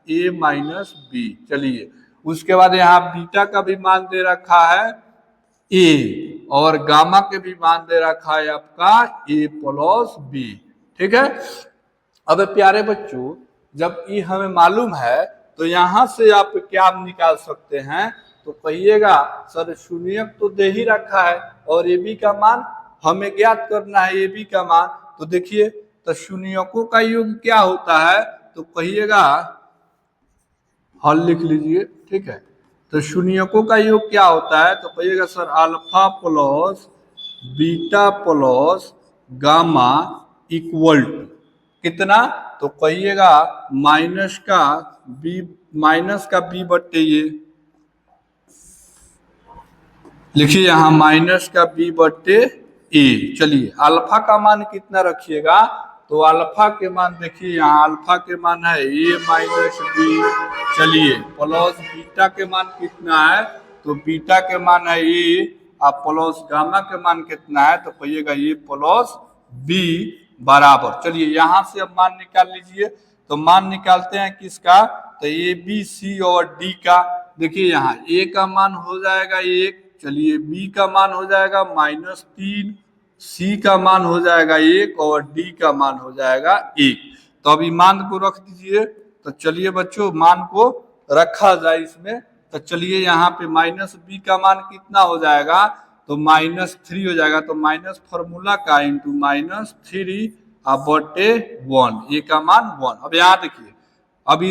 a माइनस बी। चलिए उसके बाद यहाँ बीटा का भी मान दे रखा है a और गामा के भी मान दे रखा है आपका a प्लस बी, ठीक है। अब प्यारे बच्चों जब ये हमें मालूम है तो यहाँ से आप क्या निकाल सकते हैं, तो कहिएगा सर शून्यक तो दे ही रखा है और ए बी का मान हमें ज्ञात करना है, ए बी का मान। तो देखिए तो शून्यकों का योग क्या होता है, तो कहिएगा हल लिख लीजिए, ठीक है। तो शून्यकों का योग क्या होता है, तो कहिएगा sir alpha plus beta plus gamma equal to कितना, तो कहिएगा माइनस का बी बट्टे ये लिखिए यहाँ माइनस का बी बट्टे ए। चलिए अल्फा का मान कितना रखिएगा, तो अल्फा के मान देखिए यहाँ अल्फा के मान है ए माइनस बी। चलिए प्लस बीटा के मान कितना है, तो बीटा के मान है ए और प्लस गामा के मान कितना है, तो कहिएगा ए प्लस बी बराबर। चलिए यहाँ से अब मान निकाल लीजिए। तो मान निकालते हैं किसका, तो ए बी सी और डी का। देखिए यहाँ ए का मान हो जाएगा 1, चलिए बी का मान हो जाएगा -3, सी का मान हो जाएगा 1 और डी का मान हो जाएगा 1। तो अभी मान को रख दीजिए। तो चलिए बच्चों मान को रखा जाए इसमें। तो चलिए यहाँ पे माइनस बी का मान कितना हो जाएगा, तो -3 हो जाएगा। तो माइनस फॉर्मूला का इंटू -3 बटे 1, ए का मान 1। अब यहाँ देखिए अभी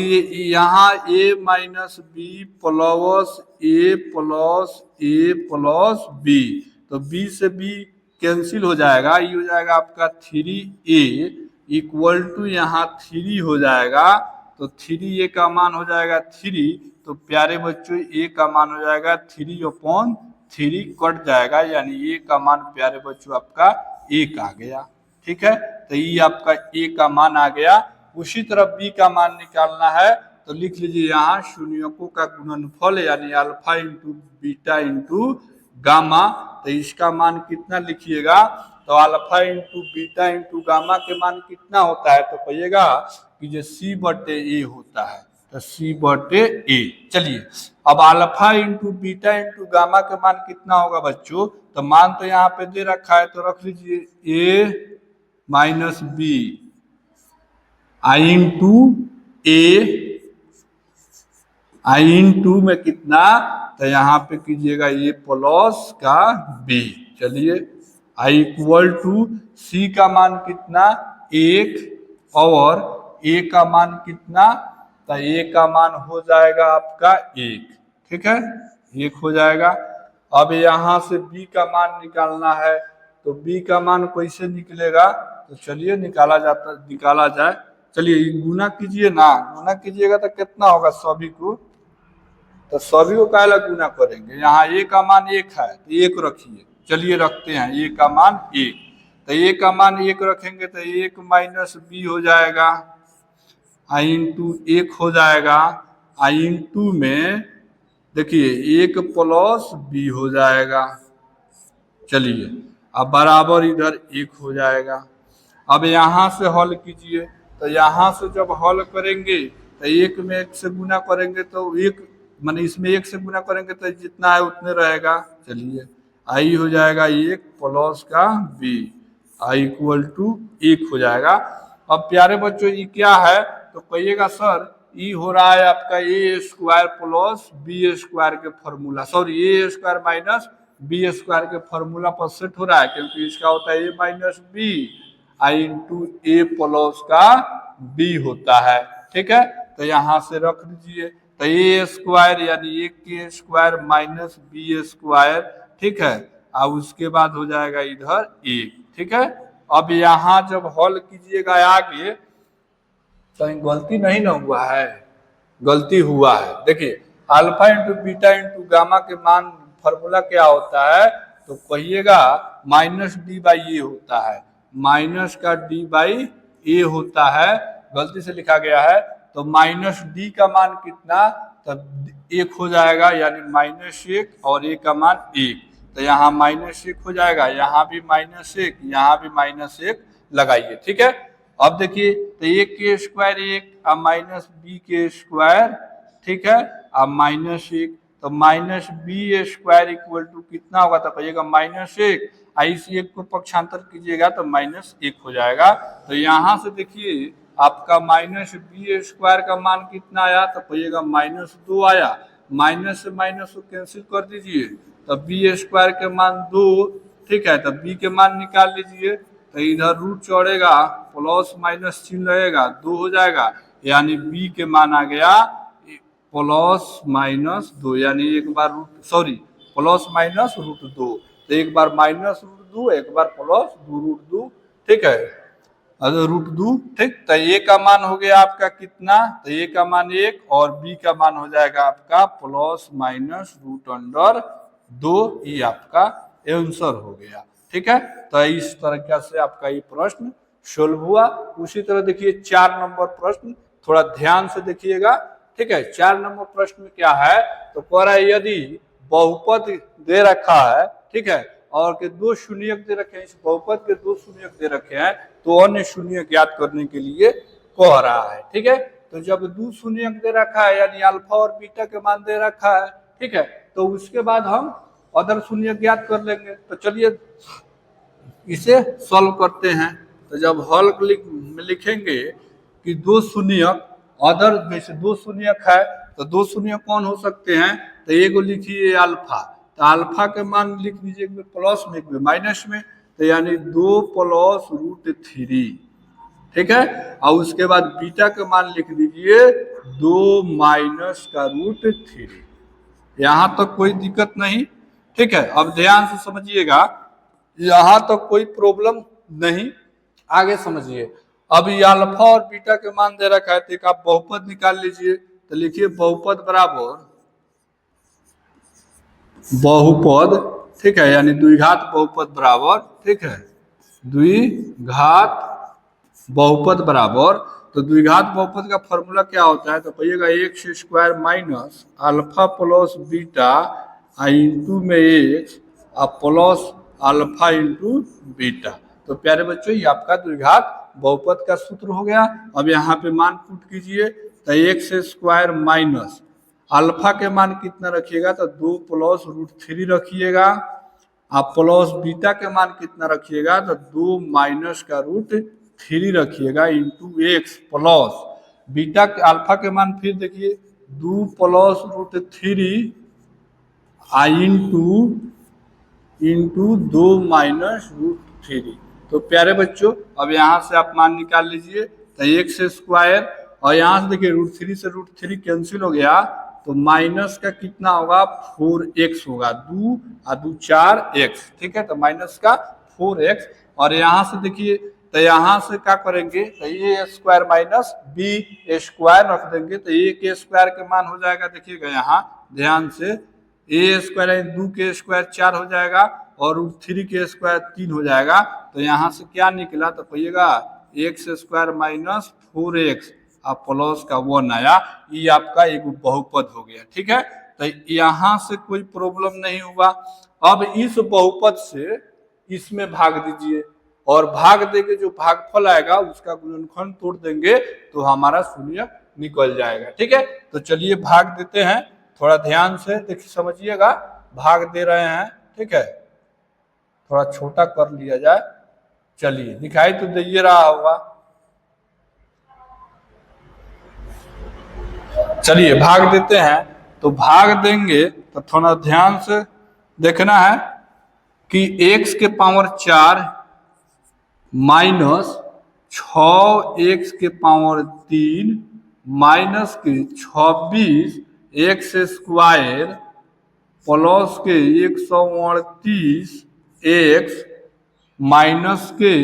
यहाँ a minus B plus A plus A plus B, तो b से b कैंसिल हो जाएगा, ये हो जाएगा आपका 3a इक्वल टू यहाँ 3 हो जाएगा। तो 3a का मान हो जाएगा 3। तो प्यारे बच्चों a का मान हो जाएगा 3/3 कट जाएगा, यानी a का मान प्यारे बच्चों आपका 1 आ गया, ठीक है। तो ये आपका a का मान आ गया। उसी तरह b का मान निकालना है, तो लिख लीजिए यहाँ शून्यकों का गुणनफल यानी alpha into beta into gamma. तो इसका मान कितना लिखिएगा, तो alpha into beta into gamma के मान कितना होता है, तो कहिएगा कि जो सी बटे ए होता है, तो सी बटे ए। चलिए अब alpha into beta into gamma के मान कितना होगा बच्चों, तो मान तो यहाँ पे दे रखा है, तो रख लीजिए ए माइनस बी आई इंटू में कितना, तो यहाँ पे कीजिएगा ये प्लस का बी। चलिए आई इक्वल टू सी का मान कितना 1 और ए का मान कितना, तो ए का मान हो जाएगा आपका 1, ठीक है, 1 हो जाएगा। अब यहाँ से b का मान निकालना है, तो b का मान कैसे निकलेगा, तो चलिए निकाला जाए। चलिए गुना कीजिए ना, गुना कीजिएगा तो कितना होगा, सभी को, तो सभी को काहे ला गुना करेंगे, यहाँ a का मान 1 है तो 1 रखिए, चलिए रखते हैं a का मान 1, तो a का मान 1 रखेंगे तो 1 माइनस b हो जाएगा, आई इंटू 1 हो जाएगा, आई इंटू में देखिए 1 प्लस b हो जाएगा। चलिए अब बराबर इधर 1 हो जाएगा। अब यहाँ से हल कीजिए, तो यहाँ से जब हल करेंगे तो 1 में 1 से गुना करेंगे तो 1 माने इसमें 1 से गुना करेंगे तो जितना है उतने रहेगा। चलिए आई हो जाएगा 1 प्लस का b, आई इक्वल टू 1 हो जाएगा। अब प्यारे बच्चों ये क्या है, तो कहिएगा सर ई हो रहा है आपका A square plus B square के formula, sorry A square minus B square के फॉर्मूला पर सेट हो रहा है, क्योंकि इसका होता है ए माइनस बी आई इंटू ए प्लस का बी होता है। ठीक है, तो यहाँ से रख दीजिए, तो ए स्क्वायर यानी 1 के स्क्वायर माइनस बी स्क्वायर, ठीक है, अब उसके बाद हो जाएगा इधर 1। ठीक है, अब यहाँ जब हल कीजिएगा आगे, कहीं गलती नहीं ना हुआ है, गलती हुआ है। देखिए alpha into beta into gamma के मान फॉर्मूला क्या होता है, तो कहिएगा माइनस डी बाई ए होता है, माइनस का डी बाई ए होता है, गलती से लिखा गया है। तो माइनस डी का मान कितना, तब 1 हो जाएगा, यानी -1 और ए का मान 1, तो यहाँ -1 हो जाएगा, यहाँ भी -1, यहाँ भी -1 लगाइए। ठीक है, अब देखिए तो 1 के स्क्वायर 1 अब माइनस बी के स्क्वायर, ठीक है, अब -1, तो minus B square equal to कितना होगा, तो कहिएगा -1, इस 1 को पक्षांतर कीजिएगा तो -1 हो जाएगा। तो यहाँ से देखिए आपका माइनस बी स्क्वायर का मान कितना आया, तो कहिएगा -2 आया, माइनस से माइनस को कैंसिल कर दीजिए, तो बी स्क्वायर के मान 2, ठीक है, तो बी के मान निकाल लीजिए, तो इधर रूट चढ़ेगा, प्लस माइनस चिन्ह रहेगा, 2 हो जाएगा, यानी b के मान आ गया +-2, यानी एक बार +-√2, तो एक बार -√2, एक बार +2√2, ठीक है, √2, ठीक। तो a का मान हो गया आपका कितना, तो a का मान 1 और b का मान हो जाएगा आपका +-√2, ये आपका आंसर हो गया। ठीक है, तो इस तरीके से आपका ये प्रश्न सोल्व हुआ। उसी तरह देखिए 4 नंबर प्रश्न, थोड़ा ध्यान से देखिएगा। ठीक है, 4 नंबर प्रश्न में क्या है, तो कह रहा है यदि बहुपद दे रखा है, ठीक है, और के 2 शून्यक दे रखे हैं, इस बहुपद के 2 शून्यक दे रखे हैं, तो अन्य शून्यक ज्ञात करने के लिए कह रहा है। ठीक है, तो जब 2 शून्यक दे रखा है यानी अल्फा और बीटा के मान दे रखा है, ठीक है, तो उसके बाद हम अदर शून्यक ज्ञात कर लेंगे। तो चलिए इसे सॉल्व करते हैं। तो जब हल लिखेंगे कि 2 शून्यक अदर, जैसे 2 शून्यक है तो 2 शून्यक कौन हो सकते हैं, तो एगो लिखिए अल्फा, तो अल्फा के मान लिख दीजिए, एक में प्लस में एक में माइनस में, तो यानी 2 + √3, ठीक है, और उसके बाद बीटा के मान लिख दीजिए 2 - √3। यहाँ तक कोई दिक्कत नहीं। ठीक है, अब ध्यान से समझिएगा, यहाँ तक कोई प्रॉब्लम नहीं, आगे समझिए। अब ये अल्फा और बीटा के मान दे रखा है, तो आप बहुपद निकाल लीजिए, तो लिखिए बहुपद बराबर बहुपद, ठीक है, यानी द्विघात बहुपद बराबर, ठीक है, द्विघात बहुपद बराबर, तो द्विघात बहुपद का फॉर्मूला क्या होता है, तो कहिएगा x² minus alpha plus beta into में x plus alpha into beta. तो प्यारे बच्चों ये आपका द्विघात बहुपद का सूत्र हो गया। अब यहाँ पे मान पुट कीजिए, तो x² माइनस अल्फा के मान कितना रखिएगा, तो 2 + √3 रखिएगा, आप प्लस बीटा के मान कितना रखिएगा, तो 2 - √3 रखिएगा, इंटू x प्लस बीटा के अल्फा के मान फिर देखिए 2 + √3 इंटू 2 - √3। तो प्यारे बच्चों अब यहाँ से आप मान निकाल लीजिए, तो x² और यहाँ से देखिए √3 से √3 कैंसिल हो गया, तो माइनस का कितना होगा 4x होगा, 2 और 2 4x, ठीक है। तो माइनस का 4x, और यहाँ से देखिए तो यहाँ से क्या करेंगे तो ए स्क्वायर माइनस बी स्क्वायर रख देंगे, तो ए के स्क्वायर के मान हो जाएगा, देखिएगा यहाँ ध्यान से, ए स्क्वायर 2 के स्क्वायर 4 हो जाएगा और 3 के स्क्वायर 3 हो जाएगा। तो यहाँ से क्या निकला तो कहिएगा एक्स स्क्वायर माइनस 4x और प्लस का 1 आया, ये आपका एक बहुपद हो गया, ठीक है। तो यहाँ से कोई प्रॉब्लम नहीं हुआ। अब इस बहुपद से इसमें भाग दीजिए और भाग देके जो भागफल आएगा उसका गुणनखंड तोड़ देंगे तो हमारा शून्य निकल जाएगा, ठीक है। तो चलिए भाग देते हैं, थोड़ा ध्यान से देखिए समझिएगा, भाग दे रहे हैं, ठीक है। थोड़ा छोटा कर लिया जाए, चलिए दिखाई तो दे रहा होगा। चलिए भाग देते हैं, तो भाग देंगे तो थोड़ा ध्यान से देखना है कि x के पावर 4 माइनस 6x के पावर 3 माइनस के 26 एक्स स्क्वायर प्लस के 138 एक्स माइनस के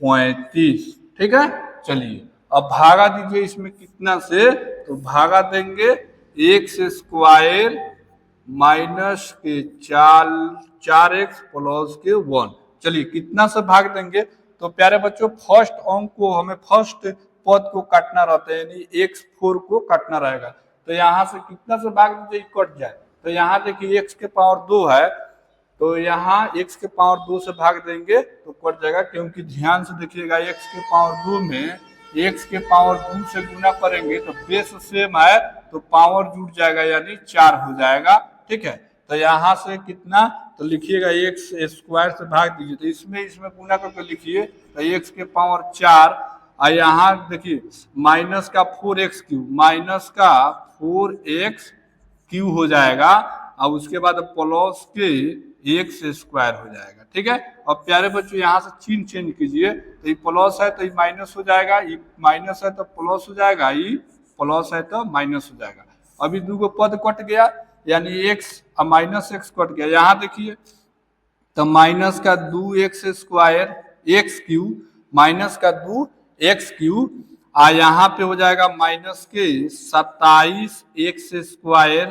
35, ठीक है। चलिए अब भागा दीजिए इसमें कितना से, तो भागा देंगे एक्स स्क्वायर माइनस के 4x प्लस के 1। चलिए कितना से भाग देंगे, तो प्यारे बच्चों फर्स्ट अंक को हमें फर्स्ट पद को काटना रहता है, यानी x4 को काटना रहेगा। तो यहाँ से कितना से भाग दीजिए कट जाए, तो यहाँ देखिए x के पावर 2 है, तो यहाँ x के पावर 2 से भाग देंगे तो कट जाएगा, क्योंकि ध्यान से देखिएगा x के पावर 2 में x के पावर 2 से गुना करेंगे तो बेस सेम है तो पावर जुड़ जाएगा यानी 4 हो जाएगा, ठीक है। तो यहाँ से कितना तो लिखिएगा x स्क्वायर से भाग दीजिए, तो इसमें गुना करके लिखिए तो x के पावर 4, और यहाँ देखिए माइनस का 4x क्यूब, माइनस का 4x क्यूब हो जाएगा, और उसके बाद प्लस के एक्स स्क्वायर हो जाएगा, ठीक है। अब प्यारे बच्चों यहाँ से चिन्ह चेंज कीजिए, तो ये प्लस है तो ये माइनस हो जाएगा, ये माइनस है तो प्लस हो जाएगा, ये प्लस है तो माइनस हो जाएगा। अभी दो पद कट गया यानी एक्स और माइनस एक्स कट गया। यहाँ देखिए तो माइनस का 2x square x cube minus का 2x क्यूब, और यहाँ पे हो जाएगा माइनस के 27 एक्स स्क्वायर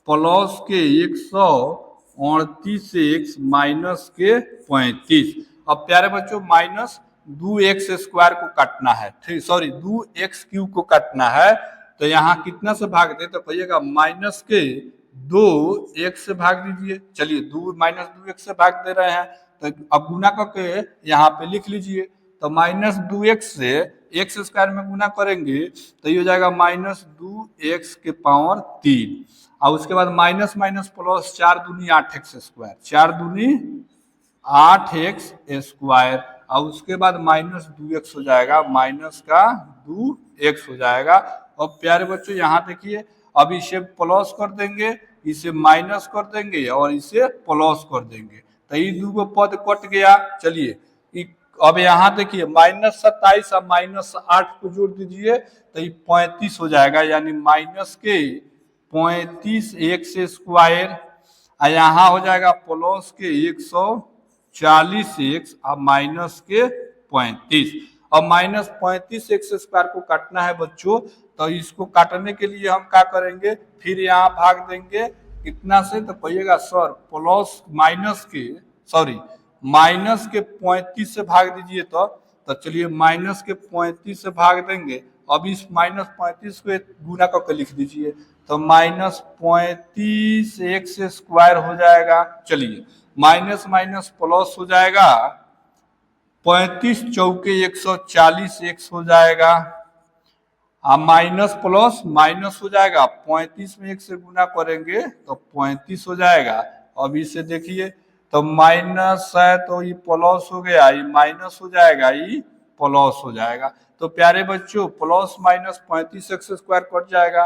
प्लस के 138 एक्स माइनस के 35। अब प्यारे बच्चों माइनस 2x स्क्वायर को काटना है, ठीक, सॉरी 2x क्यूब को काटना है, तो यहाँ कितना से भाग दे तो कहिएगा माइनस के 2x से भाग दीजिए। चलिए माइनस 2x से भाग दे रहे हैं, तो अब गुना करके यहाँ पे लिख लीजिए, तो माइनस 2x से एक्स स्क्वायर में गुना करेंगे तो ये हो जाएगा माइनस 2x के पावर 3, और उसके बाद माइनस माइनस प्लस 4 दूनी 8x स्क्वायर, 4 दूनी 8x स्क्वायर, और उसके बाद माइनस 2x हो जाएगा, माइनस का 2x हो जाएगा। और प्यारे बच्चों यहाँ देखिए अब इसे प्लस कर देंगे, इसे माइनस कर देंगे और इसे प्लस कर देंगे, तो ये दो पद कट गया। चलिए अब यहाँ देखिए माइनस 27 और माइनस 8 को जोड़ दीजिए तो ये 35 हो जाएगा, यानी माइनस के 35 एक्स स्क्वायर, और यहाँ हो जाएगा प्लस के 140 एक्स और माइनस के 35। अब माइनस 35 एक्स स्क्वायर को काटना है बच्चों, तो इसको काटने के लिए हम क्या करेंगे, फिर यहाँ भाग देंगे कितना से, तो कहिएगा सर प्लस माइनस के 35 से भाग दीजिए, तो चलिए माइनस के 35 से भाग देंगे। अब इस माइनस 35 को गुना करके लिख दीजिए, तो माइनस 35 एक्स स्क्वायर हो जाएगा। चलिए माइनस माइनस प्लस हो जाएगा, 35 चौके 140 एक्स हो जाएगा, माइनस प्लस माइनस हो जाएगा, 35 में 1 से गुना करेंगे तो 35 हो जाएगा। अब इसे देखिए तो माइनस है तो ये प्लस हो गया, ये माइनस हो जाएगा, ये प्लस हो जाएगा। तो प्यारे बच्चों plus minus 35 x square cut जाएगा,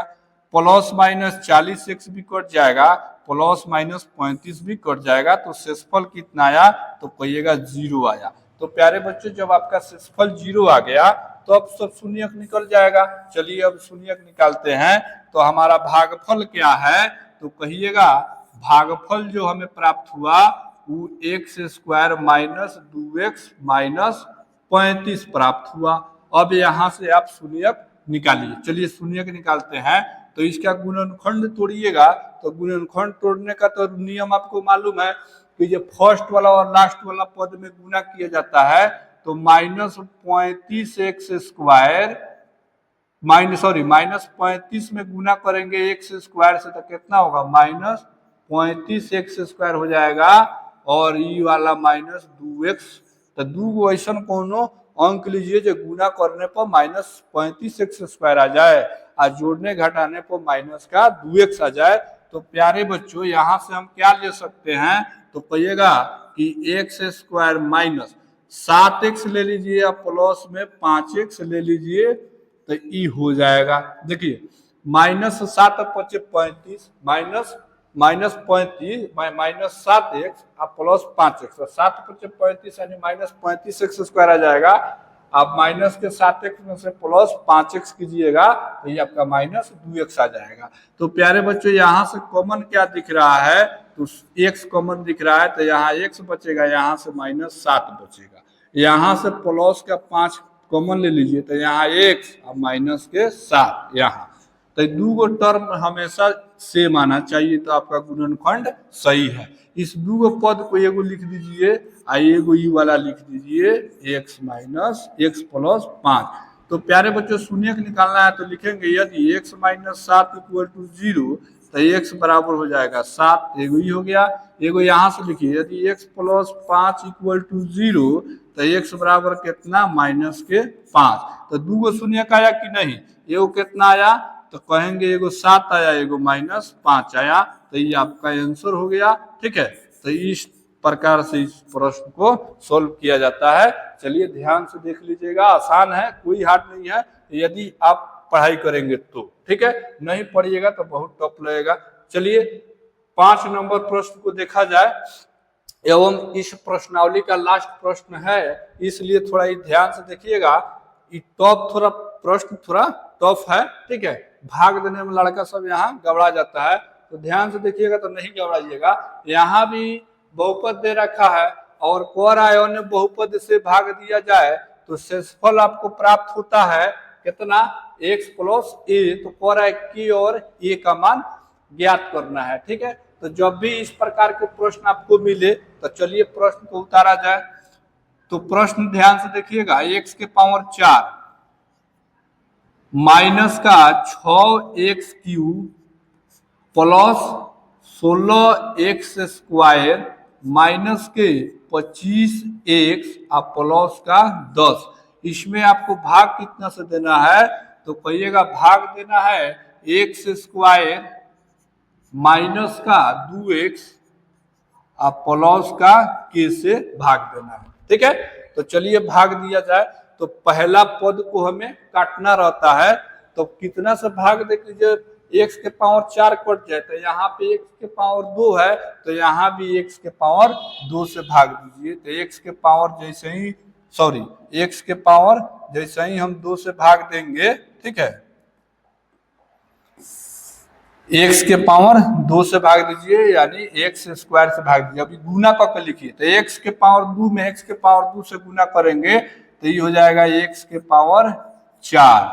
प्लस माइनस 40 एक्स भी कट जाएगा, प्लस माइनस 35 भी कट जाएगा, तो शेषफल कितना आया तो कहिएगा 0 आया। तो प्यारे बच्चों जब आपका शेषफल 0 आ गया तो अब सब शून्यक निकल जाएगा। चलिए अब शून्यक निकालते हैं। तो हमारा भागफल क्या है, तो कहिएगा भागफल जो हमें प्राप्त हुआ वो x square minus 2x minus 35 प्राप्त हुआ। अब यहां से आप शून्यक निकालिए। चलिए शून्यक निकालते हैं। तो इसका गुणनखंड तोड़िएगा। तो गुणनखंड तोड़ने का तो नियम आपको मालूम है कि जो फर्स्ट वाला और लास्ट वाला पद में गुना किया जाता है। तो माइनस 35x² माइनस 35 में गुना करेंगे x स्क्वायर से तो कितना होगा, माइनस 35x² हो जाएगा। और ई वाला माइनस 2x। तो दो ऐसा कोनो अंक लीजिए जो गुना करने पर माइनस 35x² आ जाए और जोड़ने घटाने पर माइनस का 2x आ जाए। तो प्यारे बच्चों यहाँ से हम क्या ले सकते हैं, तो कहिएगा कि x² माइनस 7x ले लीजिए या प्लस में 5x ले लीजिए तो ई हो जाएगा। देखिए माइनस 7 × 35 माइनस 35 माइनस 7x और प्लस 5x। 7 × 35 यानी माइनस 35x² आ जाएगा। आप माइनस के 7x में से प्लस 5x कीजिएगा तो ये आपका माइनस 2x आ जाएगा। तो प्यारे बच्चों यहाँ से कॉमन क्या दिख रहा है, तो x कॉमन दिख रहा है। तो यहाँ x बचेगा, यहाँ से माइनस 7 बचेगा। यहाँ से प्लस का 5 कॉमन ले लीजिए तो यहाँ x और माइनस के 7 यहाँ। तो दो टर्म हमेशा सेम आना चाहिए तो आपका गुणनखंड सही है। इस दो पद को एगो लिख दीजिए और एगो ई वाला लिख दीजिए x माइनस x प्लस 5। तो प्यारे बच्चों शून्यक निकालना है तो लिखेंगे यदि x माइनस 7 इक्वल टू 0 तो x बराबर हो जाएगा 7, एगो ई हो गया। एगो यहाँ से लिखिए यदि x प्लस 5 इक्वल टू 0 तो x बराबर कितना, माइनस के 5। तो दो शून्यक आया कि नहीं, एगो कितना आया, तो कहेंगे एगो 7 आया एगो माइनस 5 आया। तो ये आपका आंसर हो गया। ठीक है, तो इस प्रकार से इस प्रश्न को सोल्व किया जाता है। चलिए ध्यान से देख लीजिएगा, आसान है, कोई हार्ड नहीं है यदि आप पढ़ाई करेंगे तो। ठीक है, नहीं पढ़िएगा तो बहुत टफ लगेगा। चलिए 5 नंबर प्रश्न को देखा जाए एवं इस प्रश्नावली का लास्ट प्रश्न है, इसलिए थोड़ा ही ध्यान से देखिएगा। प्रश्न थोड़ा टफ है। ठीक है, भाग देने में लड़का सब यहाँ गबड़ा जाता है, तो ध्यान से देखिएगा तो नहीं घबराइएगा। यहाँ भी बहुपद दे रखा है और कर आयन बहुपद से भाग दिया जाए तो शेषफल आपको प्राप्त होता है कितना, x प्लस a। तो कर की और a का मान ज्ञात करना है। ठीक है, तो जब भी इस प्रकार के प्रश्न आपको मिले तो चलिए प्रश्न को उतारा जाए। तो प्रश्न ध्यान से देखिएगा, x के पावर 4 माइनस का 6x³ प्लस 16x² माइनस के 25x और प्लस का 10। इसमें आपको भाग कितना से देना है, तो कहिएगा भाग देना है x² माइनस का 2x और प्लस का k से भाग देना है। ठीक है, तो चलिए भाग दिया जाए। तो पहला पद को हमें काटना रहता है, तो कितना से भाग दे लीजिए, x के पावर 4 कट जाए तो यहाँ पे x के पावर 2 है तो यहाँ भी x के पावर 2 से भाग दीजिए। तो x के पावर जैसे ही हम 2 से भाग देंगे, ठीक है, x के पावर 2 से भाग दीजिए यानी x² से भाग दीजिए। अभी गुना करके लिखिए तो x के पावर 2 में x के पावर 2 से गुना करेंगे तो ये हो जाएगा x के पावर 4।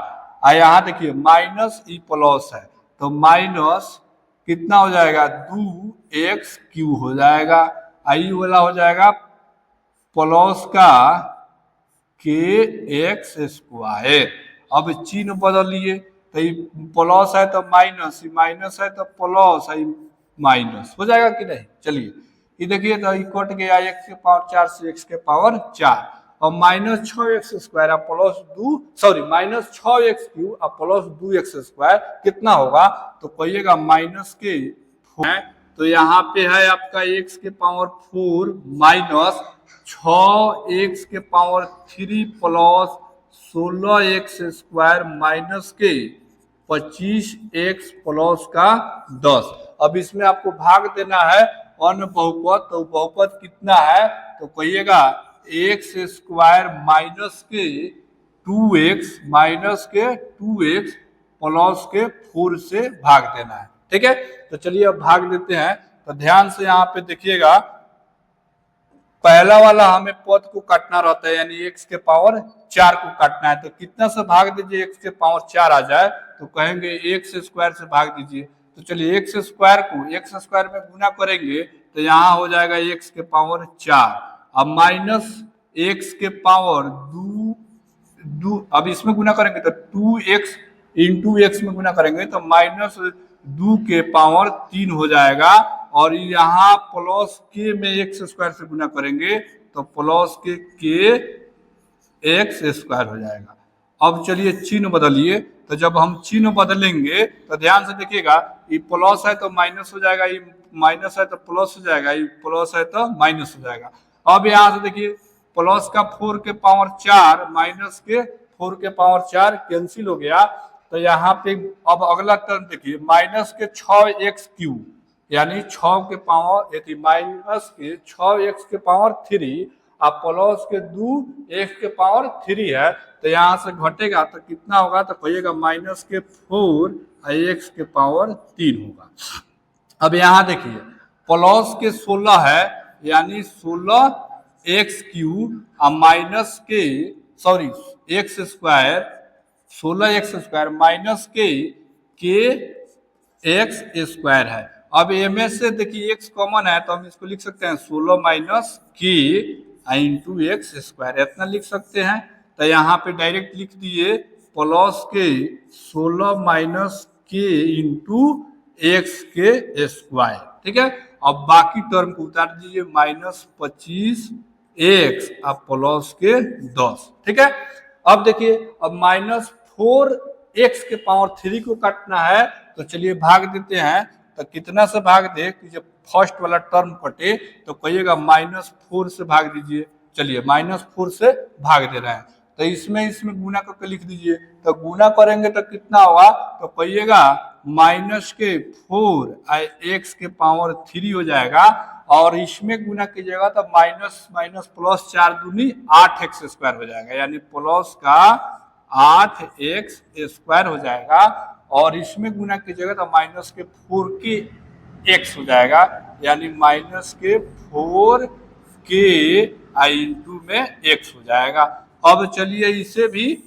और यहाँ देखिए माइनस ई प्लस है तो माइनस कितना हो जाएगा, 2x³ हो जाएगा। आई वाला हो जाएगा प्लस का kx²। अब चिन्ह बदलिए तो प्लस है तो माइनस, माइनस है तो प्लस, माइनस हो जाएगा कि नहीं। चलिए ये देखिए तो कट गया, x के पावर 4 से x के पावर 4 और minus 6x² plus minus 6x³ और प्लस 2x² कितना होगा, तो कहिएगा माइनस के 4। तो यहाँ पे है आपका x के पावर 4 माइनस 6x के पावर 3 प्लस 16x² माइनस के 25x प्लस का 10। अब इसमें आपको भाग देना है अन्य बहुपद, तो बहुपद कितना है, तो कहिएगा x² माइनस के 2x माइनस के 2x प्लस के 4 से भाग देना है। ठीक है, तो चलिए अब भाग देते हैं। तो ध्यान से यहाँ पे देखिएगा, पहला वाला हमें पद को काटना रहता है, यानी x के पावर 4 को काटना है। तो कितना से भाग दीजिए x के पावर 4 आ जाए, तो कहेंगे x स्क्वायर से भाग दीजिए। तो चलिए x स्क्वायर को x स्क्वायर में गुना करेंगे तो यहाँ हो जाएगा x के पावर 4, अब माइनस x के पावर 2, अब इसमें गुना करेंगे तो 2x इंटू एक्स में गुना करेंगे तो माइनस 2 के पावर 3 हो जाएगा, और यहाँ प्लस के में एक्स स्क्वायर से गुना करेंगे तो प्लस के एक्स स्क्वायर हो जाएगा। अब चलिए चिन्ह बदलिए, तो जब हम चिन्ह बदलेंगे तो ध्यान से देखिएगा, ये प्लस है तो माइनस हो जाएगा, ये माइनस है तो प्लस हो जाएगा, ये प्लस है तो माइनस हो जाएगा। अब यहाँ से देखिए प्लस का 4 के पावर 4 माइनस के 4 के पावर 4 कैंसिल हो गया। तो यहाँ पे अब अगला टर्म देखिए, माइनस के 6x³ यानी 6 के पावर माइनस के 6x के पावर 3 और प्लस के 2x के पावर 3 है। तो यहाँ से घटेगा तो कितना होगा, तो कहिएगा माइनस के 4 x के पावर 3 होगा। अब यहाँ देखिए प्लस के 16 है यानी 16x³ और माइनस के x स्क्वायर 16x² माइनस के x स्क्वायर है। अब में से देखिए x कॉमन है तो हम इसको लिख सकते हैं 16 माइनस के इंटू एक्स स्क्वायर, इतना लिख सकते हैं। तो यहाँ पे डायरेक्ट लिख दिए प्लस के 16 माइनस के इंटू एक्स के स्क्वायर। ठीक है, अब बाकी टर्म को उतार दीजिए, माइनस 25x और प्लस के 10। ठीक है, अब देखिए अब माइनस 4x के पावर 3 को काटना है, तो चलिए भाग देते हैं। तो कितना से भाग दे कि जब फर्स्ट वाला टर्म कटे तो कहिएगा -4 से भाग दीजिए। चलिए -4 से भाग दे रहे हैं, तो इसमें गुना करके लिख दीजिए। तो गुना करेंगे तो कितना होगा, तो कहिएगा -4 x के पावर 3 हो जाएगा, और इसमें गुना कीजिएगा तो माइनस माइनस प्लस 4 दूनी 8x स्क्वायर हो जाएगा, यानी प्लस का 8x स्क्वायर हो जाएगा, और इसमें गुना कीजिएगा तो माइनस के 4 के x हो जाएगा, यानी माइनस के 4 के इंटू में x हो जाएगा। अब चलिए इसे भी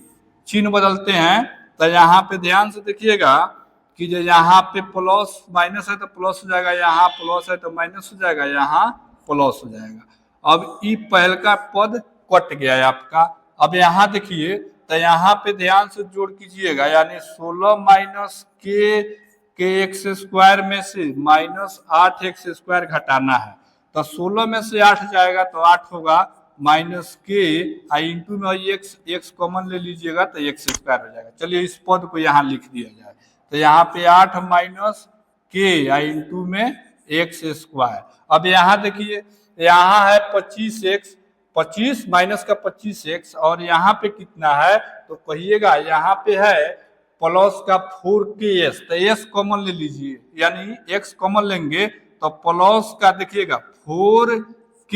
चिन्ह बदलते हैं। तो यहाँ पे ध्यान से देखिएगा कि जो यहाँ पे प्लस माइनस है तो प्लस हो जाएगा, यहाँ प्लस है तो माइनस हो जाएगा, यहाँ प्लस हो जाएगा। अब ई पहल का पद कट गया है आपका। अब यहाँ देखिए तो यहाँ पे ध्यान से जोड़ कीजिएगा, यानी 16 माइनस के एक्स स्क्वायर में से माइनस 8x स्क्वायर घटाना है। तो 16 में से 8 जाएगा तो 8 होगा, माइनस के इंटू में एक्स कॉमन ले लीजिएगा तो एक्स स्क्वायर हो जाएगा। चलिए इस पद को यहाँ लिख दिया जाए, तो यहाँ पे 8 माइनस के इंटू में एक्स स्क्वायर। अब यहाँ देखिए यहाँ है 25x, 25 माइनस का 25x, और यहाँ पे कितना है तो कहिएगा यहाँ पे है प्लस का 4k, तो s कॉमन ले लीजिए, यानी x कॉमन लेंगे तो प्लस का देखिएगा 4k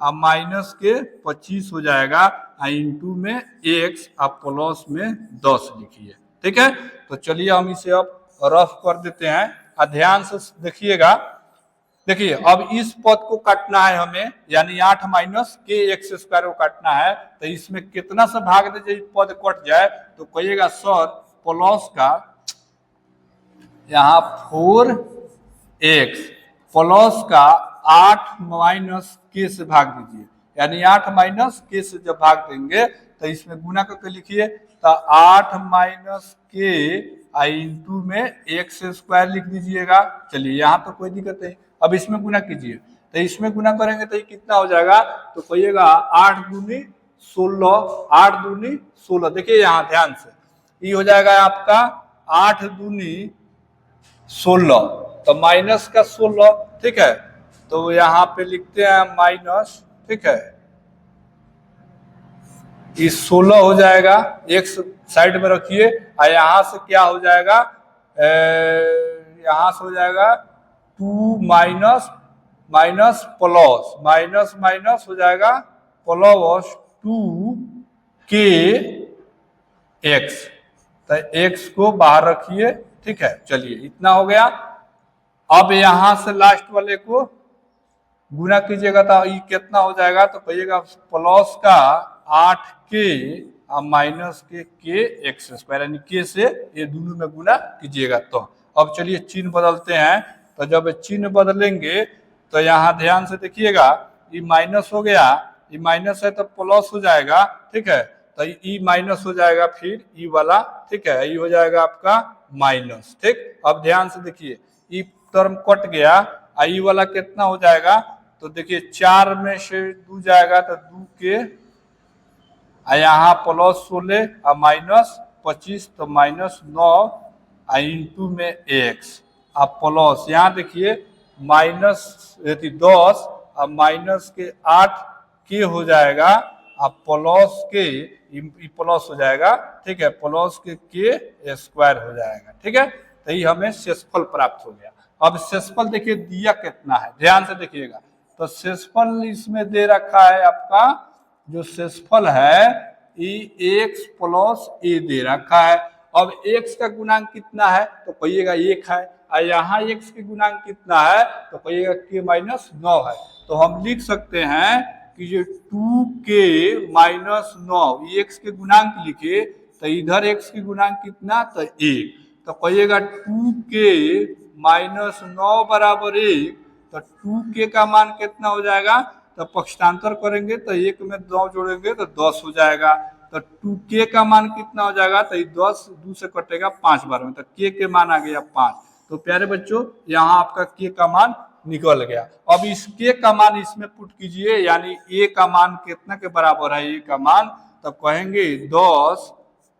और माइनस के 25 हो जाएगा, इंटू में x और प्लस में 10 लिखिए। ठीक है, तो चलिए हम इसे अब रफ कर देते हैं, और ध्यान से देखिएगा। देखिए अब इस पद को काटना है हमें, यानी 8 माइनस के एक्स स्क्वायर को काटना है। तो इसमें कितना से भाग दे पद कट जाए, तो कहिएगा सर प्लस का यहाँ 4x प्लस का 8 माइनस के से भाग दीजिए, यानी 8 माइनस के से जब भाग देंगे तो इसमें गुना करके लिखिए, तो 8 माइनस के इंटू में एक्स स्क्वायर लिख दीजिएगा। चलिए यहाँ तो कोई दिक्कत नहीं। अब इसमें गुना कीजिए, तो इसमें गुना करेंगे तो ये कितना हो जाएगा, तो कहिएगा 8 दूनी 16, 8 दूनी 16। देखिए यहाँ ध्यान से ये हो जाएगा आपका 8 दूनी 16, तो माइनस का 16। ठीक है, तो यहाँ पे लिखते हैं माइनस, ठीक है, ये 16 हो जाएगा, एक साइड में रखिए, और यहाँ से क्या हो जाएगा, यहाँ से हो जाएगा 2 minus minus plus minus minus हो जाएगा प्लस 2k एक्स, तो एक्स को बाहर रखिए, ठीक है। चलिए इतना हो गया। अब यहां से लास्ट वाले को गुना कीजिएगा तो ये कितना हो जाएगा, तो कहिएगा प्लस का 8k माइनस के एक्स स्क्वायर, यानी के से ये दोनों में गुना कीजिएगा। तो अब चलिए चिन्ह बदलते हैं। तो जब चिन्ह बदलेंगे तो यहाँ ध्यान से देखिएगा, ये माइनस हो गया, ये माइनस है तो प्लस हो जाएगा, ठीक है। तो ई माइनस हो जाएगा, फिर ई वाला, ठीक है, ये हो जाएगा आपका माइनस, ठीक। अब ध्यान से देखिए, ई टर्म कट गया, ई वाला कितना हो जाएगा, तो देखिए 4 में से 2 जाएगा तो 2 के, यहाँ प्लस 16 और माइनस 25, तो माइनस 9 इंटू में एक्स, अब प्लस यहाँ देखिए माइनस 10 और माइनस के 8 के हो जाएगा, अब प्लस के प्लस हो जाएगा, ठीक है, प्लस के स्क्वायर हो जाएगा, ठीक है। तो ये हमें शेषफल प्राप्त हो गया। अब शेषफल देखिए दिया कितना है, ध्यान से देखिएगा। तो शेषफल इसमें दे रखा है आपका, जो शेषफल है ये एक्स प्लस ए दे रखा है। अब एक्स का गुणांक कितना है, तो कहिएगा 1 है, और यहाँ एक्स के गुणांक कितना है, तो कहिएगा के माइनस 9 है। तो हम लिख सकते हैं कि ये 2k माइनस 9, एक्स के गुणांक लिखे तो इधर एक्स के गुणांक कितना, तो 1, तो कहिएगा 2k माइनस 9 बराबर 1, तो 2k का मान कितना हो जाएगा, तो पक्षांतर करेंगे तो 1 में 9 जोड़ेंगे तो 10 हो जाएगा। तो 2k का मान कितना हो जाएगा, तो 10 2 से कटेगा 5 बार में, तो k के मान आ गया 5। तो प्यारे बच्चों यहाँ आपका k का मान निकल गया। अब इस k का मान इसमें पुट कीजिए, यानी a का मान कितना के बराबर है, a का मान, तो कहेंगे 10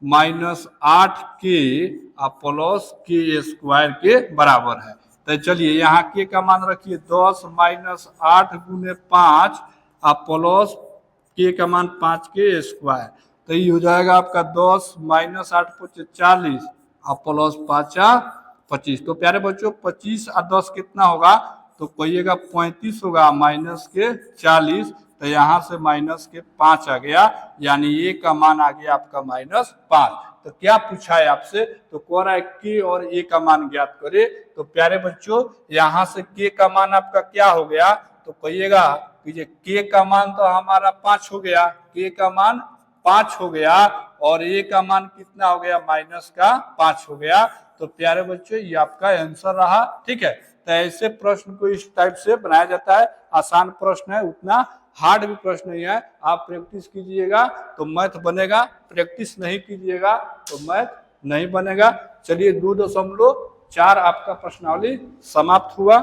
माइनस 8k प्लस के स्क्वायर के बराबर है। तो चलिए यहाँ के का मान रखिए 10 माइनस 8 गुने 5 प्लस के का मान 5 के स्क्वायर, तो ये हो जाएगा आपका 10 माइनस 8 × 40 प्लस 5 25। तो प्यारे बच्चों 25 और 10 कितना होगा, तो कहिएगा 35 होगा, माइनस के 40, तो यहाँ से माइनस के 5 आ गया, यानी ए का मान आ गया आपका -5। तो क्या पूछा है आपसे, तो कह रहा है के और ए का मान ज्ञात करे। तो प्यारे बच्चों यहाँ से के का मान आपका क्या हो गया, तो कहिएगा कि के का मान तो हमारा 5 हो गया, के का मान 5 हो गया, और ए का मान कितना हो गया, -5 हो गया। तो प्यारे बच्चों ये आपका आंसर रहा, ठीक है। तो ऐसे प्रश्न को इस टाइप से बनाया जाता है, आसान प्रश्न है, उतना हार्ड भी प्रश्न नहीं है। आप प्रैक्टिस कीजिएगा तो मैथ बनेगा, प्रैक्टिस नहीं कीजिएगा तो मैथ नहीं बनेगा। चलिए 2.4 आपका प्रश्नावली समाप्त हुआ।